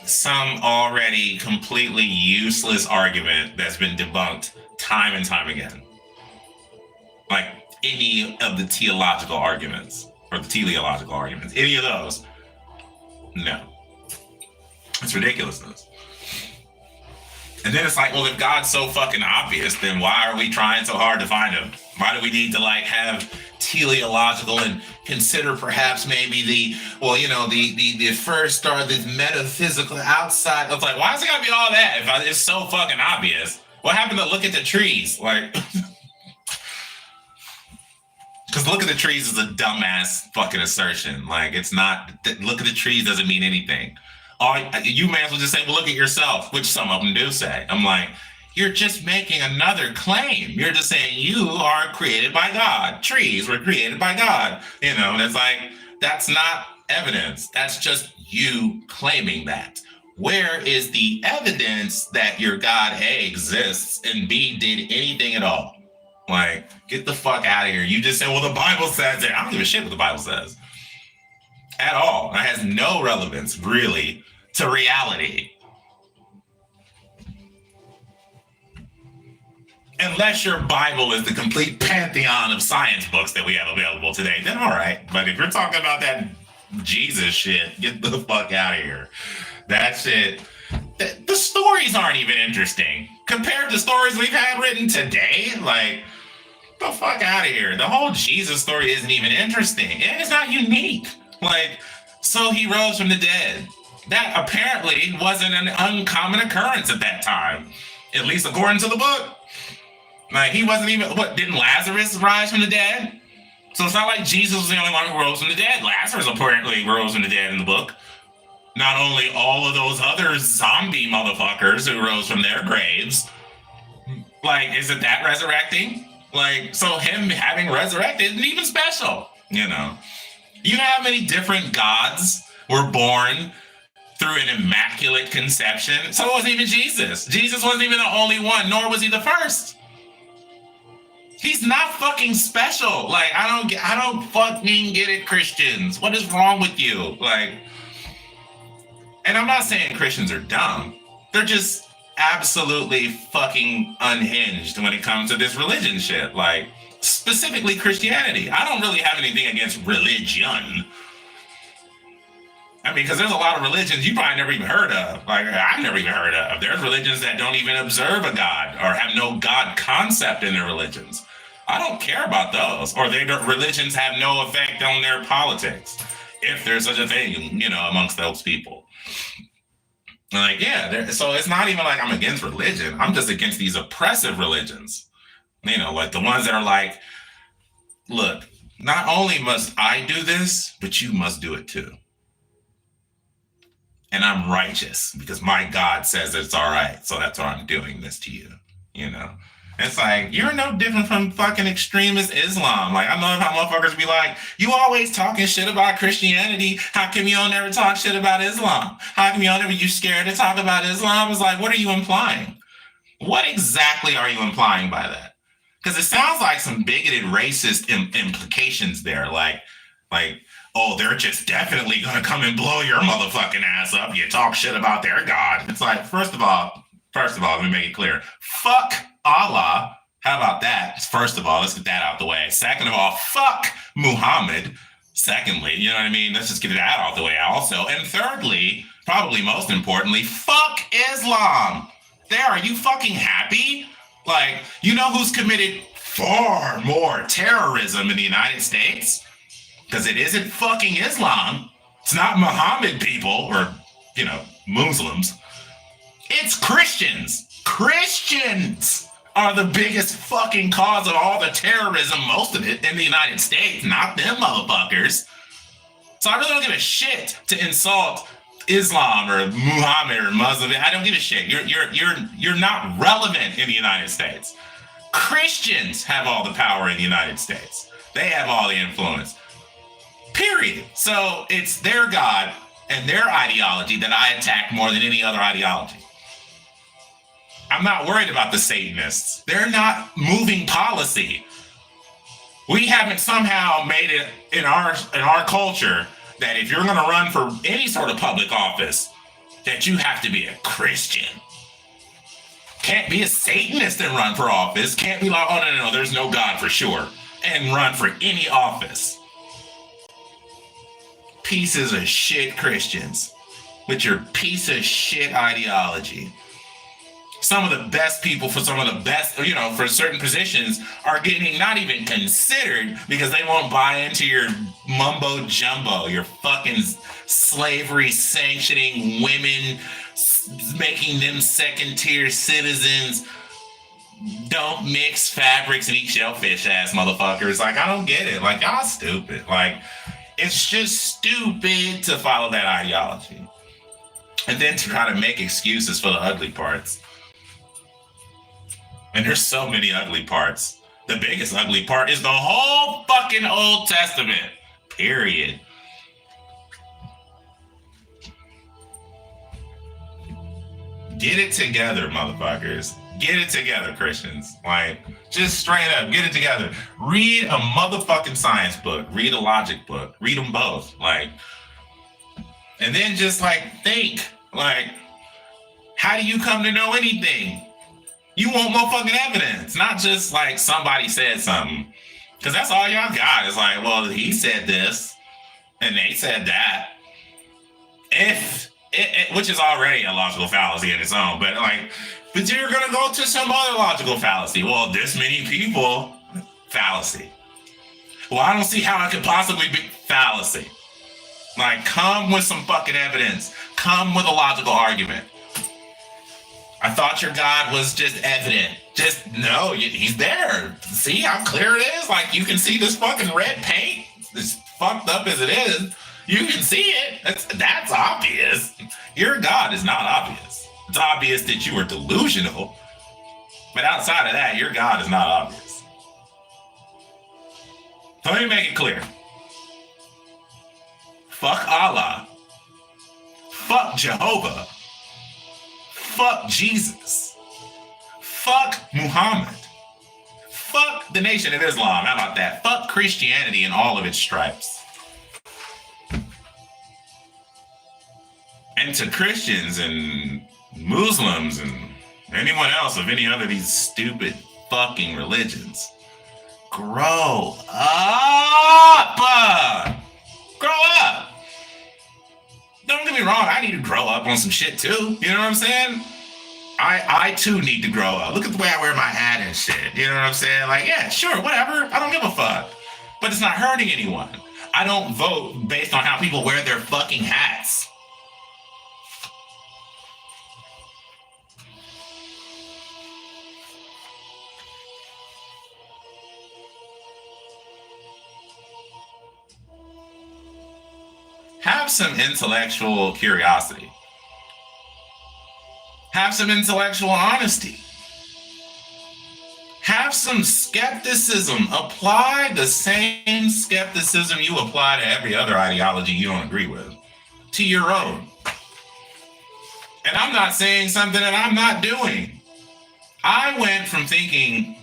some already completely useless argument that's been debunked time and time again. Like any of the teleological arguments or the teleological arguments, any of those. No. It's ridiculousness. And then it's like, well, if God's so fucking obvious, then why are we trying so hard to find him? Why do we need to like have teleological and consider perhaps maybe the first or the metaphysical outside? It's like, why is it gotta be all that if it's so fucking obvious? What happened to look at the trees? Like, because look at the trees is a dumbass fucking assertion. Like, it's not, look at the trees doesn't mean anything. You may as well just say, well, look at yourself, which some of them do say. I'm like, you're just making another claim. You're just saying you are created by God. Trees were created by God. You know, and it's like, that's not evidence. That's just you claiming that. Where is the evidence that your God, A, exists and B, did anything at all? Like, get the fuck out of here. You just said, well, the Bible says it. I don't give a shit what the Bible says. At all. It has no relevance, really, to reality. Unless your Bible is the complete pantheon of science books that we have available today, then all right. But if you're talking about that Jesus shit, get the fuck out of here. That shit, the stories aren't even interesting. Compared to stories we've had written today, like, the fuck out of here. The whole Jesus story isn't even interesting. And it's not unique. Like, so he rose from the dead. That apparently wasn't an uncommon occurrence at that time, at least according to the book. Like, he wasn't even, didn't Lazarus rise from the dead? So it's not like Jesus was the only one who rose from the dead. Lazarus apparently rose from the dead in the book. Not only all of those other zombie motherfuckers who rose from their graves. Like, isn't that resurrecting? Like, so him having resurrected isn't even special, you know? You know how many different gods were born through an immaculate conception? So it wasn't even Jesus. Jesus wasn't even the only one, nor was he the first. He's not fucking special. Like, I don't fucking get it, Christians. What is wrong with you? Like, and I'm not saying Christians are dumb. They're just absolutely fucking unhinged when it comes to this religion shit. Like, specifically Christianity. I don't really have anything against religion. I mean, because there's a lot of religions you probably never even heard of. Like, I've never even heard of. There's religions that don't even observe a God or have no God concept in their religions. I don't care about those. Or religions have no effect on their politics, if there's such a thing, you know, amongst those people. Like, yeah, so it's not even like I'm against religion. I'm just against these oppressive religions. Like the ones that are like, look, not only must I do this, but you must do it too. And I'm righteous because my God says it's all right. So that's why I'm doing this to you. It's like, you're no different from fucking extremist Islam. Like, I know how motherfuckers be like, you always talking shit about Christianity. How come you don't ever talk shit about Islam? How come you scared to talk about Islam? It's like, what are you implying? What exactly are you implying by that? Because it sounds like some bigoted racist implications there. Like, oh, they're just definitely going to come and blow your motherfucking ass up. You talk shit about their God. It's like, first of all, let me make it clear. Fuck Allah. How about that? First of all, let's get that out the way. Second of all, fuck Muhammad. Secondly, you know what I mean? Let's just get that out the way also. And thirdly, probably most importantly, fuck Islam. There, are you fucking happy? Like, you know who's committed far more terrorism in the United States? Because it isn't fucking Islam. It's not Muhammad people or, Muslims. It's Christians. Christians are the biggest fucking cause of all the terrorism, most of it in the United States, not them motherfuckers. So I really don't give a shit to insult Islam or Muhammad or Muslim. I don't give a shit. You're not relevant in the United States. Christians have all the power in the United States. They have all the influence. Period. So it's their God and their ideology that I attack more than any other ideology. I'm not worried about the Satanists. They're not moving policy. We haven't somehow made it in our culture that if you're going to run for any sort of public office, that you have to be a Christian. Can't be a Satanist and run for office. Can't be like, oh, no, there's no God for sure, and run for any office. Pieces of shit Christians with your piece of shit ideology. Some of the best people for some of the best, for certain positions are getting not even considered because they won't buy into your mumbo jumbo, your fucking slavery sanctioning women, making them second tier citizens. Don't mix fabrics and eat shellfish ass motherfuckers. Like, I don't get it. Like, y'all stupid. Like, it's just stupid to follow that ideology. And then to try to make excuses for the ugly parts. And there's so many ugly parts. The biggest ugly part is the whole fucking Old Testament. Period. Get it together, motherfuckers. Get it together, Christians. Like, just straight up, get it together. Read a motherfucking science book. Read a logic book. Read them both. Like, and then just think, how do you come to know anything? You want motherfucking evidence, not just like somebody said something. Because that's all y'all got. It's like, well, he said this and they said that. Which is already a logical fallacy in its own. But you're going to go to some other logical fallacy. Well, this many people, fallacy. Well, I don't see how it could possibly be fallacy. Like, come with some fucking evidence. Come with a logical argument. I thought your God was just evident. No, he's there. See how clear it is? Like, you can see this fucking red paint, as fucked up as it is. You can see it. That's obvious. Your God is not obvious. It's obvious that you are delusional. But outside of that, your God is not obvious. So let me make it clear. Fuck Allah. Fuck Jehovah. Fuck Jesus. Fuck Muhammad. Fuck the Nation of Islam. How about that? Fuck Christianity and all of its stripes. And to Christians and Muslims and anyone else of any other of these stupid fucking religions, grow up. Grow up. Don't get me wrong, I need to grow up on some shit too. You know what I'm saying? I too need to grow up. Look at the way I wear my hat and shit. You know what I'm saying? Like, yeah, sure, whatever. I don't give a fuck. But it's not hurting anyone. I don't vote based on how people wear their fucking hats. have some intellectual curiosity. Have some intellectual honesty. Have some skepticism. Apply the same skepticism you apply to every other ideology you don't agree with to your own. And I'm not saying something that I'm not doing. I went from thinking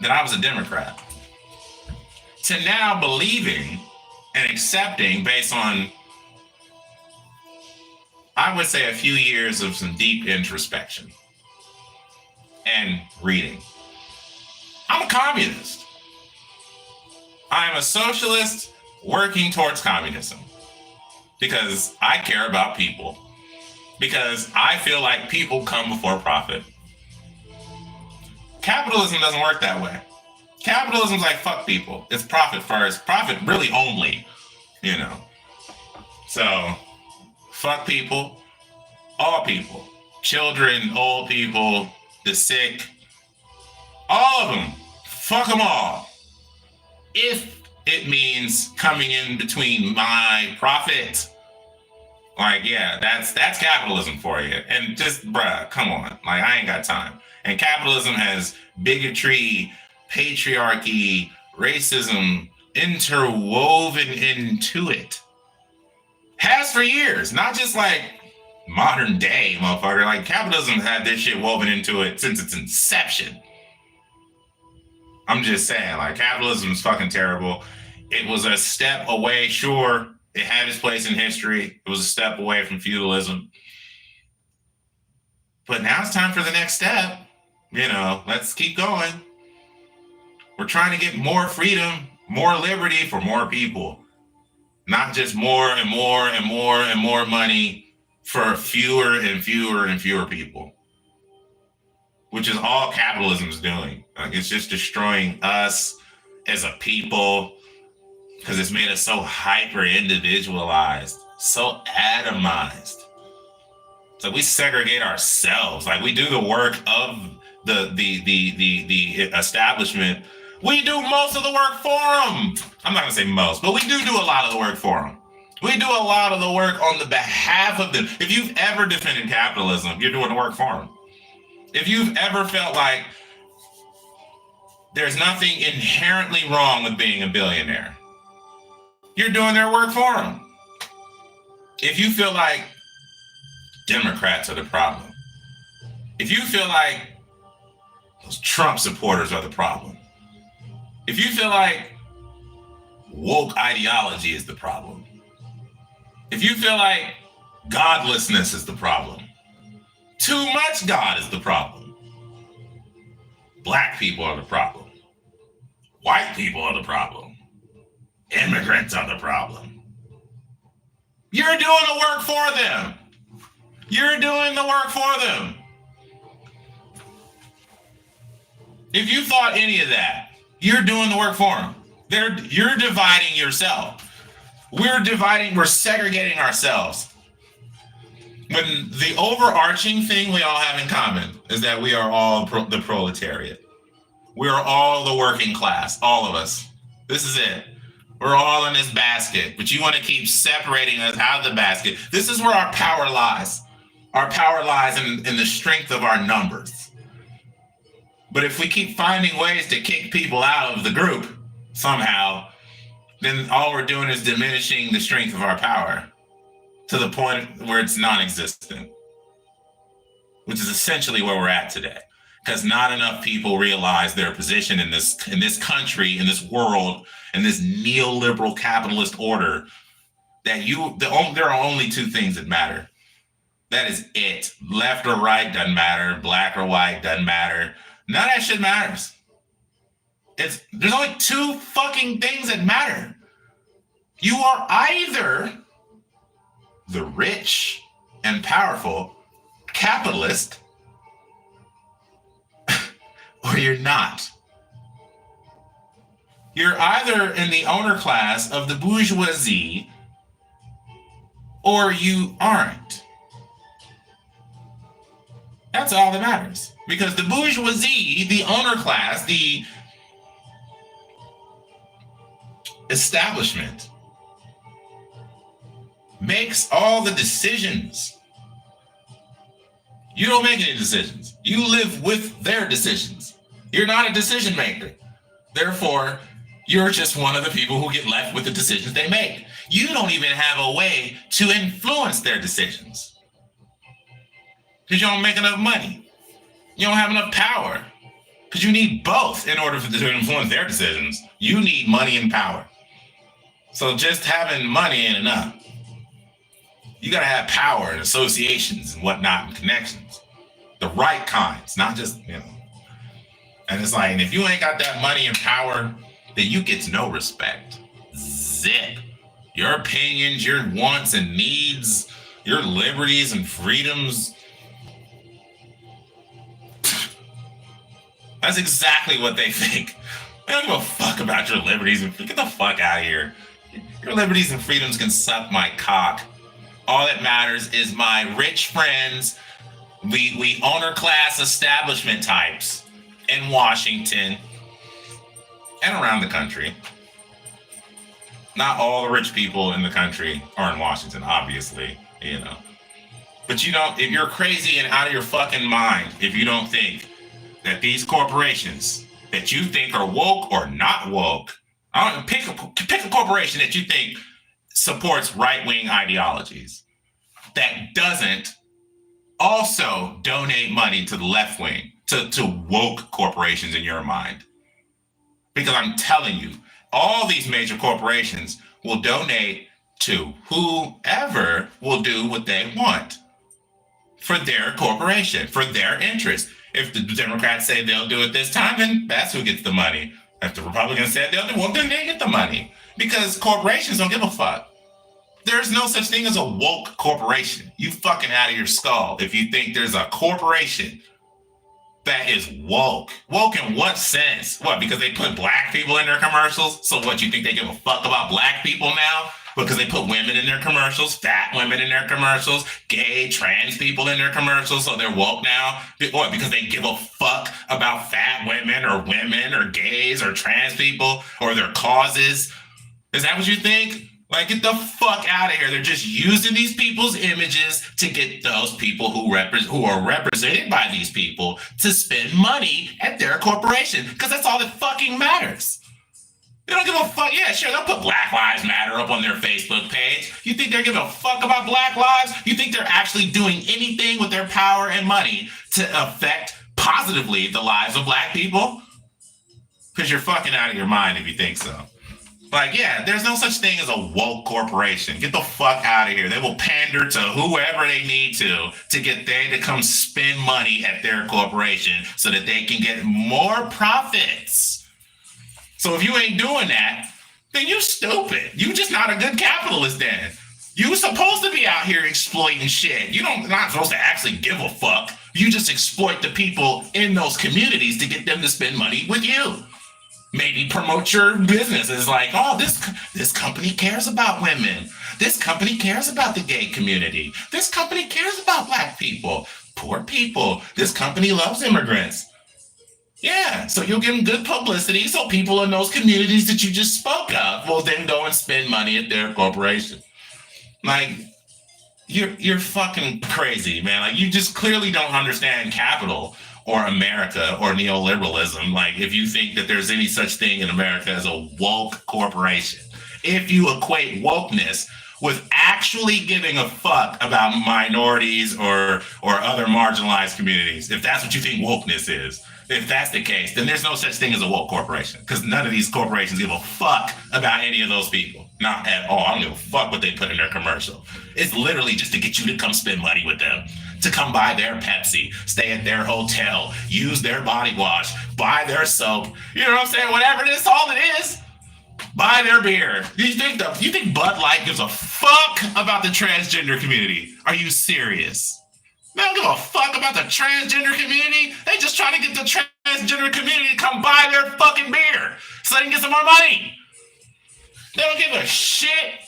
that I was a Democrat to now believing and accepting, based on, I would say, a few years of some deep introspection and reading. I'm a communist. I'm a socialist working towards communism because I care about people, because I feel like people come before profit. Capitalism doesn't work that way. Capitalism's like, fuck people. It's profit first, profit really only, you know. So, fuck people, all people, children, old people, the sick, all of them, fuck them all. If it means coming in between my profit, like, yeah, that's capitalism for you. And just, bruh, come on, like, I ain't got time. And capitalism has bigotry, patriarchy, racism interwoven into it. Has for years, not just like modern day, motherfucker. Like, capitalism had this shit woven into it since its inception. I'm just saying, like, capitalism is fucking terrible. It was a step away, sure. It had its place in history. It was a step away from feudalism. But now it's time for the next step. You know, let's keep going. We're trying to get more freedom, more liberty for more people. Not just more and more and more and more money for fewer and fewer and fewer people. Which is all capitalism is doing. Like, it's just destroying us as a people because it's made us so hyper individualized, so atomized. So we segregate ourselves. Like, we do the work of the establishment. We do most of the work for them. I'm not gonna say most, but we do a lot of the work for them. We do a lot of the work on the behalf of them. If you've ever defended capitalism, you're doing the work for them. If you've ever felt like there's nothing inherently wrong with being a billionaire, you're doing their work for them. If you feel like Democrats are the problem, if you feel like those Trump supporters are the problem, if you feel like woke ideology is the problem, if you feel like godlessness is the problem, too much God is the problem, Black people are the problem, white people are the problem, immigrants are the problem, you're doing the work for them. You're doing the work for them. If you thought any of that, you're doing the work for them. You're dividing yourself. We're segregating ourselves. When the overarching thing we all have in common is that we are all the proletariat. We're all the working class, all of us. This is it. We're all in this basket, but you want to keep separating us out of the basket. This is where our power lies. Our power lies in the strength of our numbers. But if we keep finding ways to kick people out of the group somehow, then all we're doing is diminishing the strength of our power to the point where it's non-existent, which is essentially where we're at today. Because not enough people realize their position in this country, in this world, in this neoliberal capitalist order, that there are only two things that matter. That is it. Left or right doesn't matter. Black or white doesn't matter. None of that shit matters. There's only two fucking things that matter. You are either the rich and powerful capitalist, or you're not. You're either in the owner class of the bourgeoisie, or you aren't. That's all that matters. Because the bourgeoisie, the owner class, the establishment makes all the decisions. You don't make any decisions. You live with their decisions. You're not a decision maker. Therefore, you're just one of the people who get left with the decisions they make. You don't even have a way to influence their decisions because you don't make enough money. You don't have enough power because you need both in order to influence their decisions. You need money and power. So just having money ain't enough. You got to have power and associations and whatnot and connections. The right kinds, not just, And it's like, if you ain't got that money and power, then you get no respect. Zip. Your opinions, your wants and needs, your liberties and freedoms. That's exactly what they think. They don't give a fuck about your liberties and get the fuck out of here. Your liberties and freedoms can suck my cock. All that matters is my rich friends, we owner class establishment types in Washington and around the country. Not all the rich people in the country are in Washington, obviously, But if you're crazy and out of your fucking mind, if you don't think that these corporations that you think are woke or not woke, pick a corporation that you think supports right-wing ideologies that doesn't also donate money to the left wing, to woke corporations in your mind. Because I'm telling you, all these major corporations will donate to whoever will do what they want for their corporation, for their interest. If the Democrats say they'll do it this time, then that's who gets the money. If the Republicans say they'll do it, then they get the money. Because corporations don't give a fuck. There's no such thing as a woke corporation. You fucking out of your skull if you think there's a corporation that is woke. Woke in what sense? What, because they put black people in their commercials? So what, you think they give a fuck about black people now? Because they put women in their commercials, fat women in their commercials, gay, trans people in their commercials, so they're woke now? What, because they give a fuck about fat women or gays or trans people or their causes? Is that what you think? Like, get the fuck out of here. They're just using these people's images to get those people who are represented by these people to spend money at their corporation, because that's all that fucking matters. They don't give a fuck. Yeah, sure, they'll put Black Lives Matter up on their Facebook page. You think they're giving a fuck about Black lives? You think they're actually doing anything with their power and money to affect positively the lives of black people? Because you're fucking out of your mind if you think so. Like, yeah, there's no such thing as a woke corporation. Get the fuck out of here. They will pander to whoever they need to get they to come spend money at their corporation so that they can get more profits. So if you ain't doing that, then you stupid. You just not a good capitalist then. You supposed to be out here exploiting shit. Not supposed to actually give a fuck. You just exploit the people in those communities to get them to spend money with you. Maybe promote your business. It's like, oh, this company cares about women. This company cares about the gay community. This company cares about black people, poor people. This company loves immigrants. Yeah, so you'll give them good publicity so people in those communities that you just spoke of will then go and spend money at their corporation. Like, you're fucking crazy, man. Like, you just clearly don't understand capital or America or neoliberalism. Like, if you think that there's any such thing in America as a woke corporation, if you equate wokeness with actually giving a fuck about minorities or other marginalized communities, if that's what you think wokeness is, if that's the case, then there's no such thing as a woke corporation, because none of these corporations give a fuck about any of those people. Not at all. I don't give a fuck what they put in their commercial. It's literally just to get you to come spend money with them, to come buy their Pepsi, stay at their hotel, use their body wash, buy their soap. You know what I'm saying? Whatever it is, all it is. Buy their beer. You think Bud Light gives a fuck about the transgender community? Are you serious? They don't give a fuck about the transgender community. They just trying to get the transgender community to come buy their fucking beer so they can get some more money. They don't give a shit.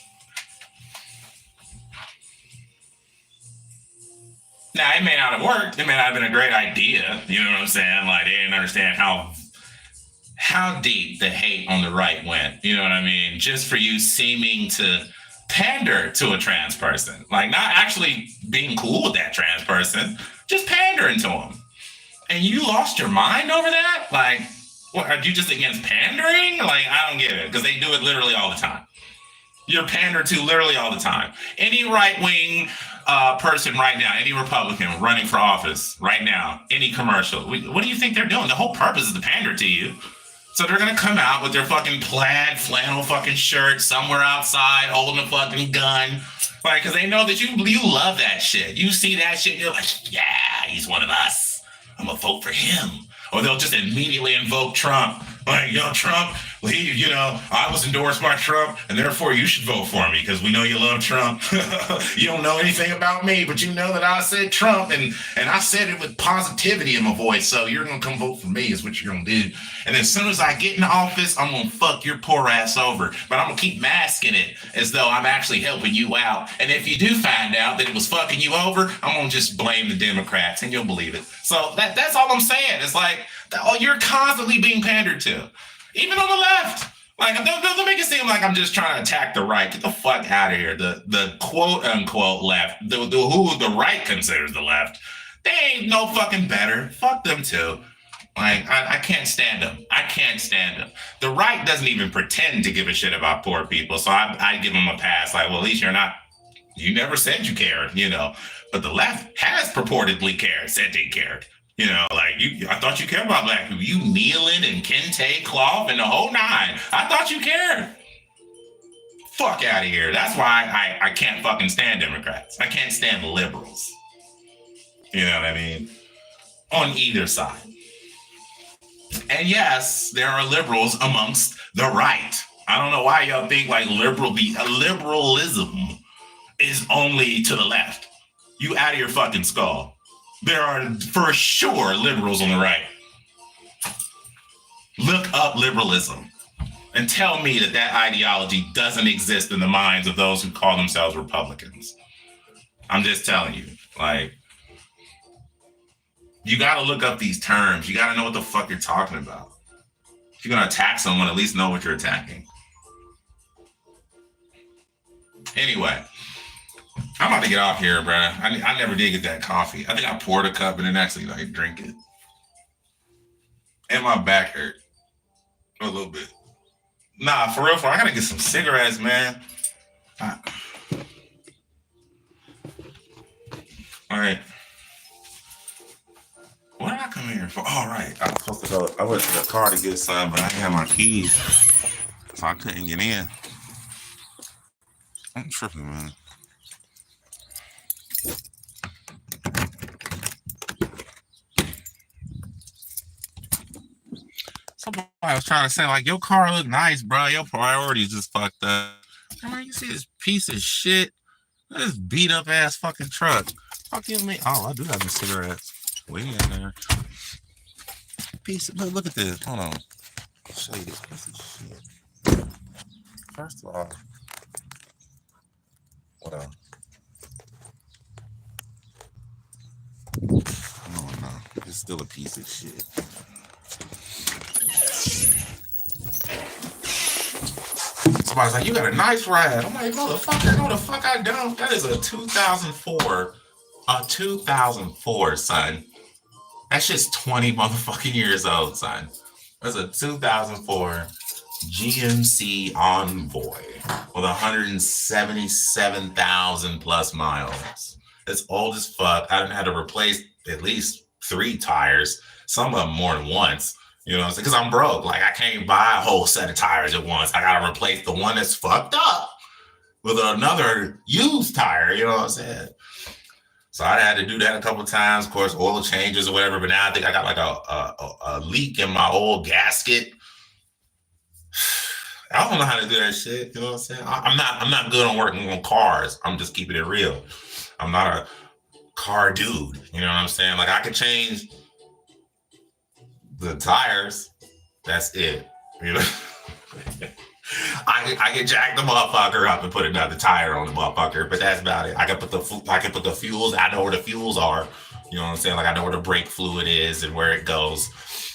Now, it may not have worked. It may not have been a great idea. You know what I'm saying? Like, they didn't understand how deep the hate on the right went. You know what I mean? Just for you seeming to pander to a trans person. Like, not actually being cool with that trans person, just pandering to them. And you lost your mind over that? Like, what, are you just against pandering? Like, I don't get it, because they do it literally all the time. You're pandered to literally all the time. Any right-wing person right now, any Republican running for office right now, any commercial, what do you think they're doing? The whole purpose is to pander to you. So they're going to come out with their fucking plaid flannel fucking shirt somewhere outside holding a fucking gun. Like, because they know that you love that shit. You see that shit, you're like, yeah, he's one of us. I'm going to vote for him. Or they'll just immediately invoke Trump. Like, yo, Trump, I was endorsed by Trump, and therefore you should vote for me because we know you love Trump. You don't know anything about me, but you know that I said Trump, and I said it with positivity in my voice, so you're going to come vote for me is what you're going to do. And as soon as I get in office, I'm going to fuck your poor ass over. But I'm going to keep masking it as though I'm actually helping you out. And if you do find out that it was fucking you over, I'm going to just blame the Democrats, and you'll believe it. So that's all I'm saying. It's like, you're constantly being pandered to, even on the left. Like, don't make it seem like I'm just trying to attack the right. Get the fuck out of here. The quote unquote left, who the right considers the left, they ain't no fucking better. Fuck them too. Like, I can't stand them. I can't stand them. The right doesn't even pretend to give a shit about poor people. So I give them a pass. Like, well, at least you never said you cared, But the left has purportedly said they cared. I thought you cared about black people. You kneeling and kente cloth and the whole nine. I thought you cared. Fuck out of here. That's why I can't fucking stand Democrats. I can't stand liberals. You know what I mean? On either side. And yes, there are liberals amongst the right. I don't know why y'all think like liberalism is only to the left. You out of your fucking skull. There are for sure liberals on the right. Look up liberalism and tell me that ideology doesn't exist in the minds of those who call themselves Republicans. I'm just telling you, like, you got to look up these terms. You got to know what the fuck you're talking about. If you're going to attack someone, at least know what you're attacking. Anyway. I'm about to get off here, bro. I never did get that coffee. I think I poured a cup and then actually drink it. And my back hurt a little bit. Nah, for real, I gotta get some cigarettes, man. All right. What did I come here for? All right. I was supposed to go. I went to the car to get some, but I didn't have my keys, so I couldn't get in. I'm tripping, man. Somebody was trying to say, like, your car look nice, bro. Your priorities just fucked up. You see this piece of shit? This beat up ass fucking truck. Fuck you, me. Oh, I do have some cigarettes. Way in there. Look at this. Hold on. I'll show you this piece of shit. First of all, what else? No. It's still a piece of shit. Somebody's like, you got a nice ride. I'm like, motherfucker, no the fuck I don't. That is a 2004. A 2004, son. That shit's 20 motherfucking years old, son. That's a 2004 GMC Envoy with 177,000 plus miles. It's old as fuck. I done had to replace at least 3 tires. Some of them more than once. You know what I'm saying? Because I'm broke. Like, I can't buy a whole set of tires at once. I got to replace the one that's fucked up with another used tire. You know what I'm saying? So I had to do that a couple of times. Of course, oil changes or whatever. But now I think I got like a leak in my old gasket. I don't know how to do that shit. You know what I'm saying? I'm not good on working on cars. I'm just keeping it real. I'm not a car dude. You know what I'm saying? Like, I could change the tires, that's it. You know, I can jack the motherfucker up and put another tire on the motherfucker, but that's about it. I can put the fuels. I know where the fuels are. You know what I'm saying? Like, I know where the brake fluid is and where it goes.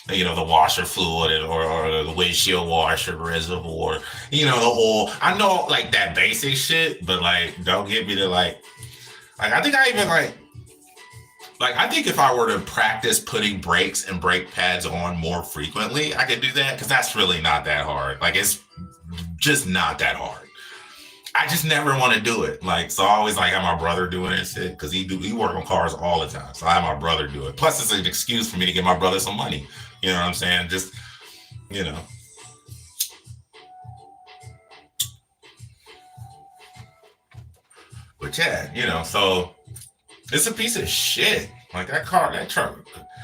the washer fluid or the windshield washer reservoir, the oil. I know like that basic shit, but like don't get me to like I think I even like I think if I were to practice putting brakes and brake pads on more frequently, I could do that because that's really not that hard. Like it's just not that hard. I just never want to do it. Like, so I always like have my brother doing it shit because he work on cars all the time. So I have my brother do it. Plus, it's an excuse for me to give my brother some money. You know what I'm saying? Just, you know. But yeah, so it's a piece of shit. Like that truck.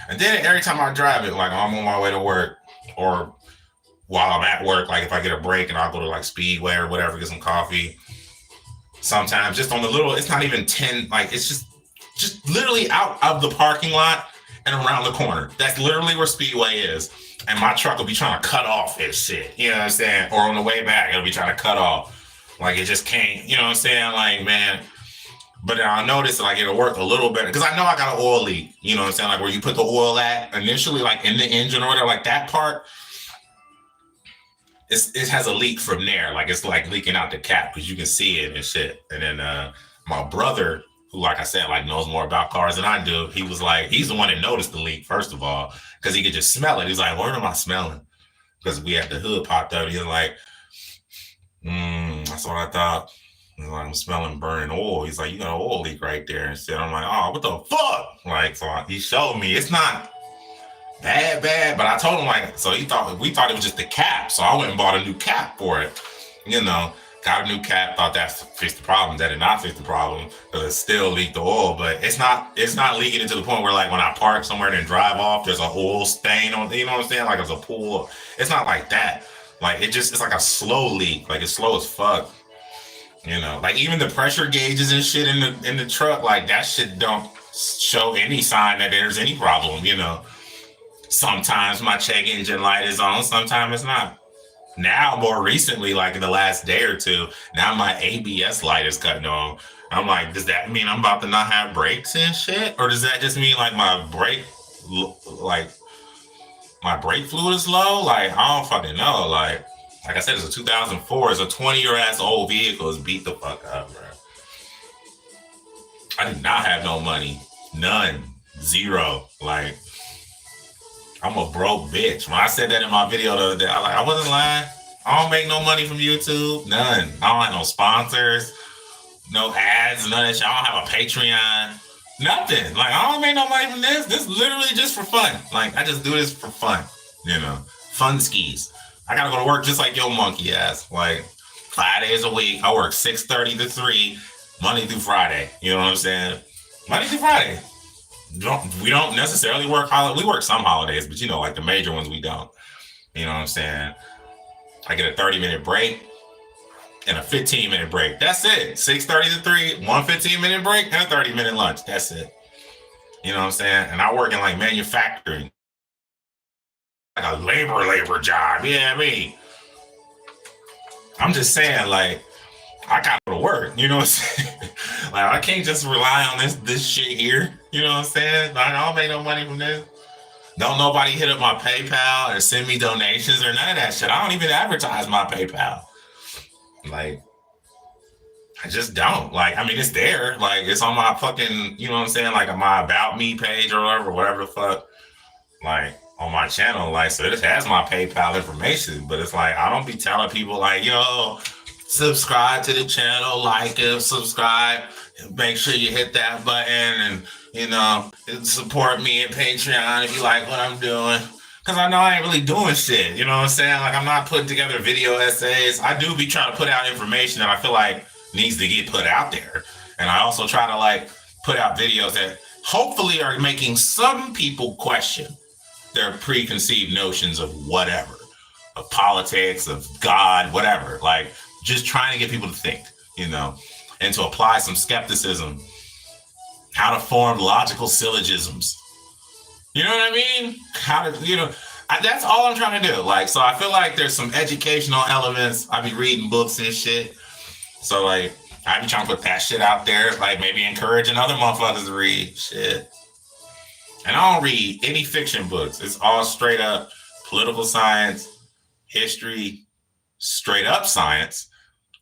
And then every time I drive it, like I'm on my way to work or while I'm at work, like if I get a break and I'll go to like Speedway or whatever, get some coffee. Sometimes just on the little, it's not even 10, like it's just literally out of the parking lot and around the corner. That's literally where Speedway is. And my truck will be trying to cut off this shit. You know what I'm saying? Or on the way back, it'll be trying to cut off. Like it just can't, you know what I'm saying? Like, man. But then I'll notice like it'll work a little better because I know I got an oil leak. You know what I'm saying? Like where you put the oil at initially, like in the engine or whatever, like that part. It has a leak from there, like it's like leaking out the cap because you can see it and shit. And then my brother, who like I said, like knows more about cars than I do, he was like, he's the one that noticed the leak first of all because he could just smell it. He's like, what am I smelling? Because we had the hood popped up. He's like, that's what I thought. He's like, I'm smelling burning oil. He's like, you got an oil leak right there and shit. I'm like, oh, what the fuck? Like, so he showed me. It's not bad, but I told him like, so we thought it was just the cap, so I went and bought a new cap for it, got a new cap, thought that fixed the problem. That did not fix the problem because it still leaked the oil, but it's not leaking it to the point where like when I park somewhere and drive off, there's an oil stain on, you know what I'm saying, like it's a pool. It's not like that. Like it's like a slow leak, like it's slow as fuck. Like even the pressure gauges and shit in the truck, like that shit don't show any sign that there's any problem. Sometimes my check engine light is on, sometimes it's not. Now, more recently, like in the last day or two, now my ABS light is cutting on. I'm like, does that mean I'm about to not have brakes and shit? Or does that just mean like my brake fluid is low? Like, I don't fucking know. Like I said, it's a 2004. It's a 20-year-ass old vehicle. It's beat the fuck up, bro. I did not have no money. None. Zero. Like, I'm a broke bitch. When I said that in my video the other day, I wasn't lying. I don't make no money from YouTube. None. I don't have no sponsors, no ads, none of that shit. I don't have a Patreon. Nothing. Like, I don't make no money from this. This is literally just for fun. Like, I just do this for fun. Fun skis. I gotta go to work just like your monkey ass. Like, 5 days a week. I work 6:30 to 3, Monday through Friday. You know what I'm saying? Monday through Friday. We don't necessarily work holidays. We work some holidays, but like the major ones we don't. You know what I'm saying? I get a 30-minute break and a 15-minute break. That's it. 6:30 to 3, one 15-minute break and a 30-minute lunch. That's it. You know what I'm saying? And I work in like manufacturing. Like a labor job. Yeah, I mean. I'm just saying, like, I gotta go to work, you know what I'm saying? Like, I can't just rely on this shit here, you know what I'm saying? Like, I don't make no money from this. Don't nobody hit up my PayPal or send me donations or none of that shit. I don't even advertise my PayPal. Like, I just don't. Like, I mean, it's there. Like, it's on my fucking, you know what I'm saying? Like, on my About Me page or whatever the fuck. Like, on my channel. Like, so it has my PayPal information. But it's like, I don't be telling people, like, yo, subscribe to the channel, like it, subscribe, make sure you hit that button and, support me at Patreon if you like what I'm doing. Because I know I ain't really doing shit, you know what I'm saying? Like, I'm not putting together video essays. I do be trying to put out information that I feel like needs to get put out there. And I also try to, like, put out videos that hopefully are making some people question their preconceived notions of whatever, of politics, of God, whatever. Like, just trying to get people to think, and to apply some skepticism, how to form logical syllogisms. You know what I mean? How to, that's all I'm trying to do. Like, so I feel like there's some educational elements. I be reading books and shit. So, like, I be trying to put that shit out there, like maybe encouraging other motherfuckers to read shit. And I don't read any fiction books. It's all straight up political science, history, straight up science,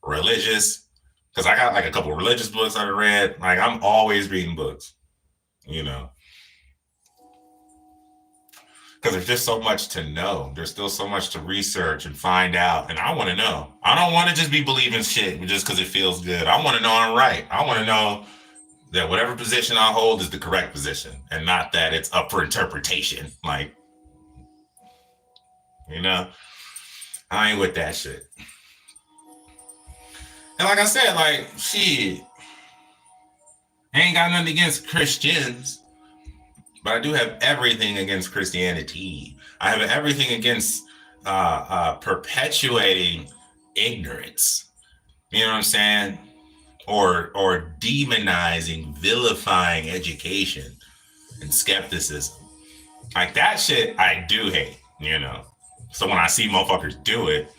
religious. Because I got like a couple of religious books I've read. Like I'm always reading books, you know. Because there's just so much to know. There's still so much to research and find out. And I want to know. I don't want to just be believing shit just because it feels good. I want to know I'm right. I want to know that whatever position I hold is the correct position and not that it's up for interpretation. Like, you know, I ain't with that shit. And like I said, like, shit, I ain't got nothing against Christians, but I do have everything against Christianity. I have everything against perpetuating ignorance. You know what I'm saying? Or demonizing, vilifying education and skepticism. Like that shit I do hate, you know. So when I see motherfuckers do it,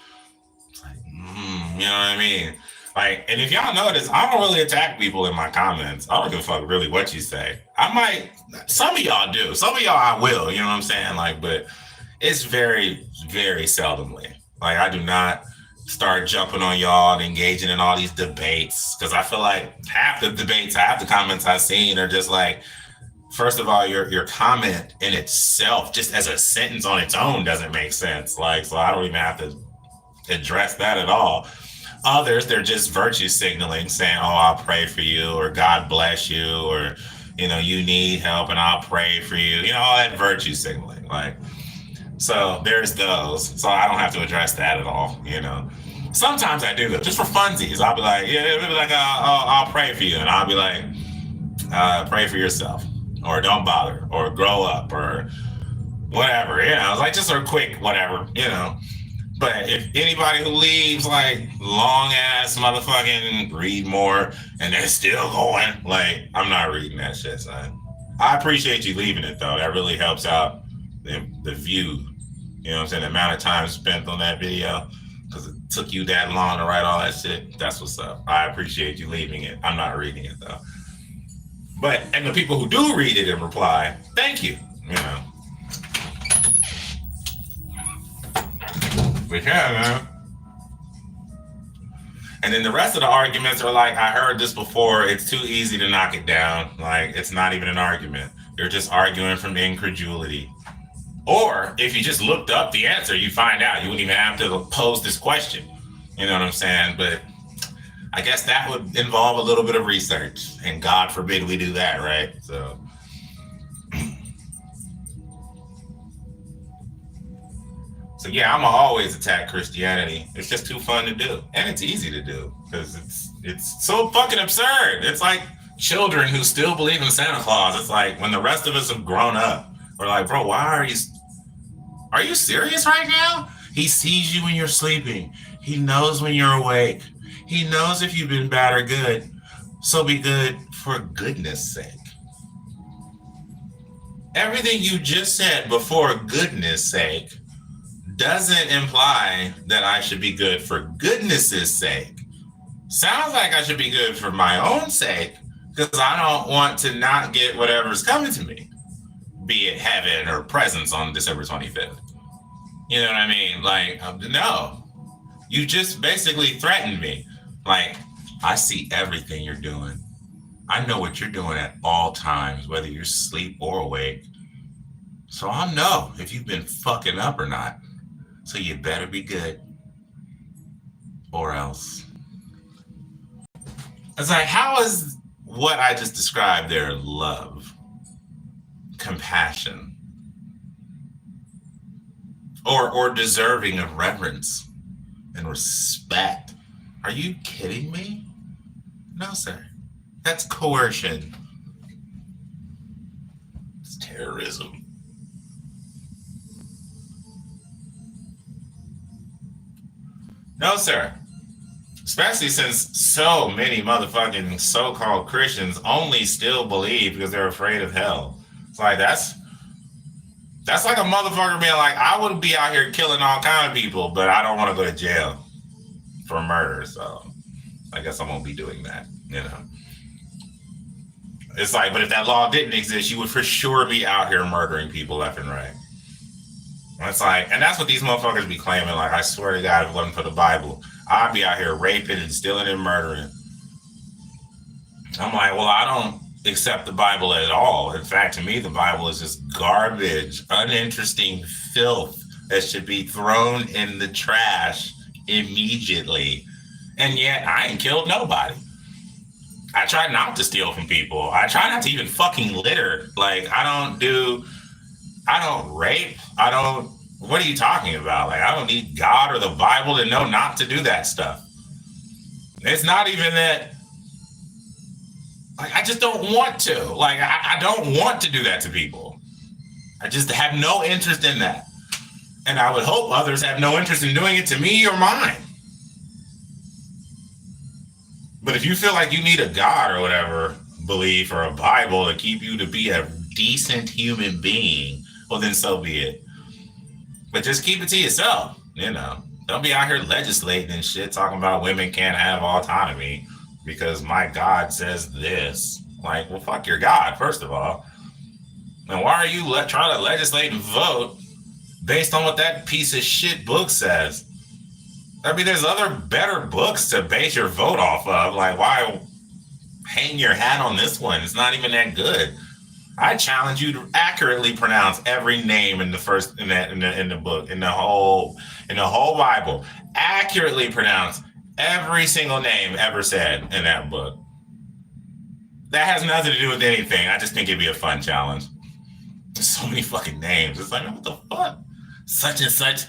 it's like, you know what I mean? Like, and if y'all notice, I don't really attack people in my comments. I don't give a fuck really what you say. I might, some of y'all do. Some of y'all I will, you know what I'm saying? Like, but it's very, very seldomly. Like, I do not start jumping on y'all and engaging in all these debates because I feel like half the debates, half the comments I've seen are just like, first of all, your comment in itself, just as a sentence on its own, doesn't make sense. Like, so I don't even have to address that at all. Others, they're just virtue signaling, saying, oh, I'll pray for you, or God bless you, or, you know, you need help and I'll pray for you. You know, all that virtue signaling. Like, so there's those. So I don't have to address that at all, you know. Sometimes I do, though, just for funsies. I'll be like, yeah, it'll be like, I'll pray for you. And I'll be like, pray for yourself, or don't bother, or grow up, or whatever. You know, it's like just a quick whatever, you know. But if anybody who leaves like long ass motherfucking read more and they're still going, like, I'm not reading that shit, son. I appreciate you leaving it though. That really helps out the view. You know what I'm saying? The amount of time spent on that video because it took you that long to write all that shit. That's what's up. I appreciate you leaving it. I'm not reading it though. But, and the people who do read it and reply, thank you, you know. But yeah, man. And then the rest of the arguments are like, I heard this before. It's too easy to knock it down. Like, it's not even an argument. You're just arguing from incredulity. Or if you just looked up the answer, you find out. You wouldn't even have to pose this question. You know what I'm saying? But I guess that would involve a little bit of research. And God forbid we do that, right? So. So yeah, I'm gonna always attack Christianity. It's just too fun to do, and it's easy to do because it's so fucking absurd. It's like children who still believe in Santa Claus. It's like when the rest of us have grown up, we're like, bro, are you serious right now? He sees you when you're sleeping. He knows when you're awake. He knows if you've been bad or good. So be good for goodness sake. Everything you just said before goodness sake doesn't imply that I should be good for goodness's sake. Sounds like I should be good for my own sake because I don't want to not get whatever's coming to me, be it heaven or presents on December 25th. You know what I mean? Like, no, you just basically threatened me. Like, I see everything you're doing. I know what you're doing at all times, whether you're asleep or awake. So I'll know if you've been fucking up or not. So you better be good, or else. It's like, how is what I just described there love, compassion, or deserving of reverence and respect? Are you kidding me? No, sir. That's coercion. It's terrorism. No, sir. Especially since so many motherfucking so-called Christians only still believe because they're afraid of hell. It's like, that's like a motherfucker being like, I would be out here killing all kind of people, but I don't want to go to jail for murder. So I guess I won't be doing that, you know. It's like, but if that law didn't exist, you would for sure be out here murdering people left and right. And it's like, and that's what these motherfuckers be claiming. Like, I swear to God, if it wasn't for the Bible, I'd be out here raping and stealing and murdering. I'm like, well, I don't accept the Bible at all. In fact, to me, the Bible is just garbage, uninteresting filth that should be thrown in the trash immediately. And yet, I ain't killed nobody. I try not to steal from people. I try not to even fucking litter. Like, I don't rape. What are you talking about? Like, I don't need God or the Bible to know not to do that stuff. It's not even that, like, I just don't want to. Like, I don't want to do that to people. I just have no interest in that. And I would hope others have no interest in doing it to me or mine. But if you feel like you need a God or whatever belief or a Bible to keep you to be a decent human being, well, then so be it. But just keep it to yourself, you know. Don't be out here legislating and shit, talking about women can't have autonomy because my God says this. Like, well, fuck your God, first of all. And why are you trying to legislate and vote based on what that piece of shit book says? I mean, there's other better books to base your vote off of. Like, why hang your hat on this one? It's not even that good. I challenge you to accurately pronounce every name in the first in the book, in the whole Bible. Accurately pronounce every single name ever said in that book. That has nothing to do with anything. I just think it'd be a fun challenge. There's so many fucking names. It's like, what the fuck? Such and such,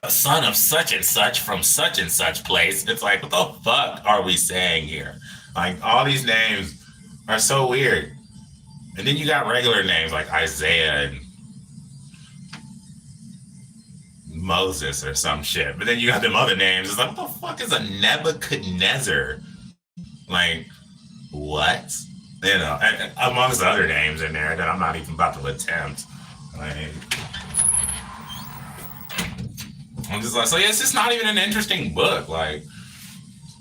son of such and such from such and such place. It's like, what the fuck are we saying here? Like, all these names are so weird. And then you got regular names like Isaiah and Moses or some shit. But then you got them other names. It's like, what the fuck is a Nebuchadnezzar? Like, what? You know, and amongst other names in there that I'm not even about to attempt. Like, I'm just like, so yeah, it's just not even an interesting book. Like,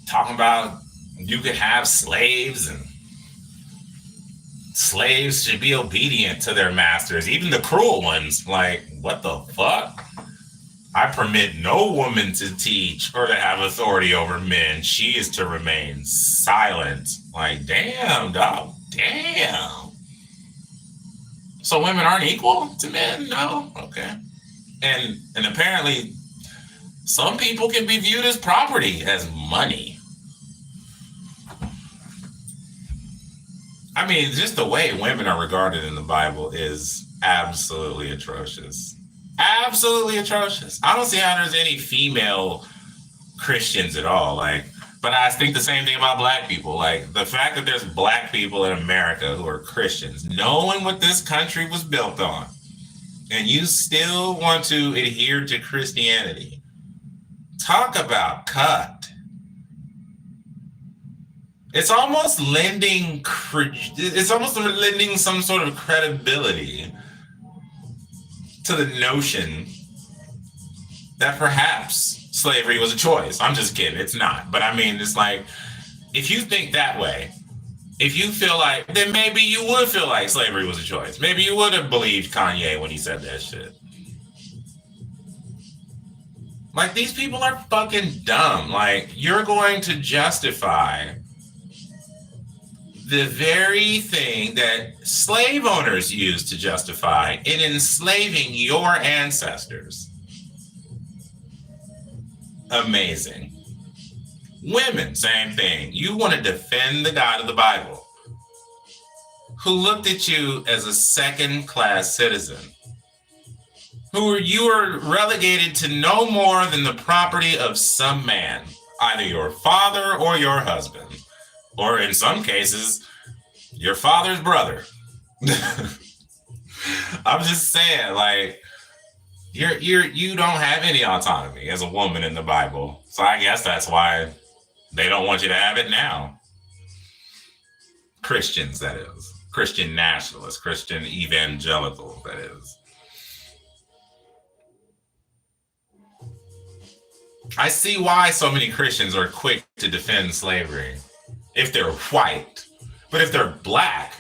talking about you could have slaves and slaves should be obedient to their masters, even the cruel ones. Like, what the fuck? I permit no woman to teach or to have authority over men. She is to remain silent. Like, damn, dog. Damn. So women aren't equal to men? No? Okay. And apparently some people can be viewed as property, as money. I mean, just the way women are regarded in the Bible is absolutely atrocious. Absolutely atrocious. I don't see how there's any female Christians at all. Like, but I think the same thing about black people. Like, the fact that there's black people in America who are Christians, knowing what this country was built on, and you still want to adhere to Christianity. Talk about cut. It's almost lending some sort of credibility to the notion that perhaps slavery was a choice. I'm just kidding. It's not. But I mean, it's like, if you think that way, if you feel like, then maybe you would feel like slavery was a choice. Maybe you would have believed Kanye when he said that shit. Like, these people are fucking dumb. Like, you're going to justify the very thing that slave owners used to justify in enslaving your ancestors. Amazing. Women, same thing. You want to defend the God of the Bible, who looked at you as a second-class citizen, you were relegated to no more than the property of some man, either your father or your husband, or in some cases, your father's brother. I'm just saying, like, you don't have any autonomy as a woman in the Bible. So I guess that's why they don't want you to have it now. Christians, that is. Christian nationalists, Christian evangelical, that is. I see why so many Christians are quick to defend slavery if they're white. But if they're black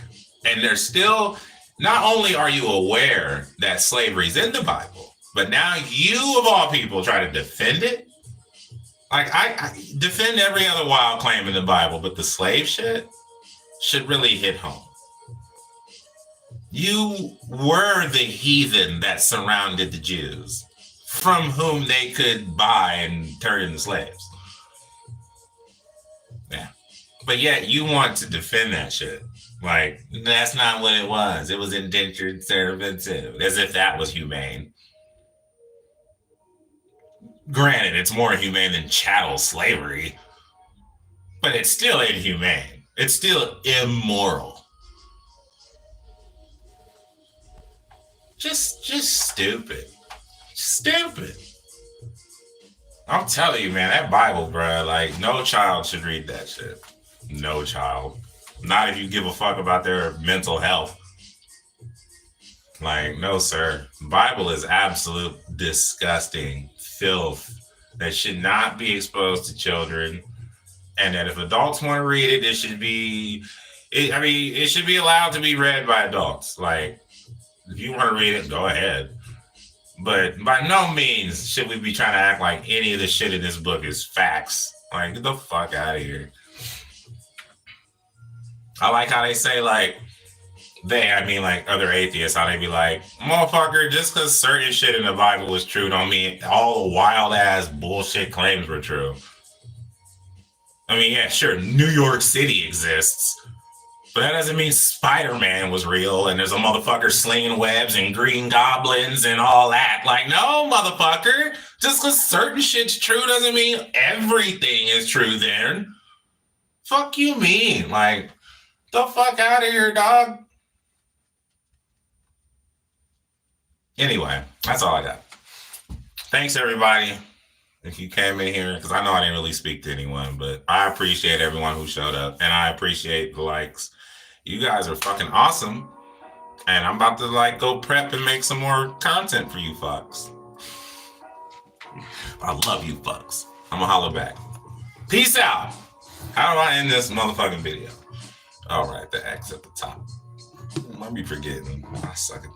and they're still, not only are you aware that slavery's in the Bible, but now you of all people try to defend it. Like I defend every other wild claim in the Bible, but the slave shit should really hit home. You were the heathen that surrounded the Jews, from whom they could buy and turn into slaves. Yeah. But yet you want to defend that shit. Like, that's not what it was. It was indentured servitude, as if that was humane. Granted, it's more humane than chattel slavery, but it's still inhumane. It's still immoral. Just stupid. Stupid. I'm telling you, man, that Bible, bro, like, no child should read that shit. No child. Not if you give a fuck about their mental health. Like, no, sir. Bible is absolute disgusting filth that should not be exposed to children. And that if adults want to read it, it should be, it should be allowed to be read by adults. Like, if you want to read it, go ahead. But by no means should we be trying to act like any of the shit in this book is facts. Like, get the fuck out of here. I like how they say, like, like other atheists, how they be like, motherfucker, just because certain shit in the Bible was true don't mean all the wild ass bullshit claims were true. I mean, yeah, sure, New York City exists, but that doesn't mean Spider-Man was real and there's a motherfucker slinging webs and green goblins and all that. Like, no, motherfucker, just because certain shit's true doesn't mean everything is true then. Fuck you mean? Like, the fuck out of here, dog. Anyway, that's all I got. Thanks, everybody. If you came in here, because I know I didn't really speak to anyone, but I appreciate everyone who showed up, and I appreciate the likes. You guys are fucking awesome, and I'm about to like go prep and make some more content for you fucks. I love you fucks. I'm gonna holler back. Peace out. How do I end this motherfucking video? All right, the X at the top. I might be forgetting. I suck at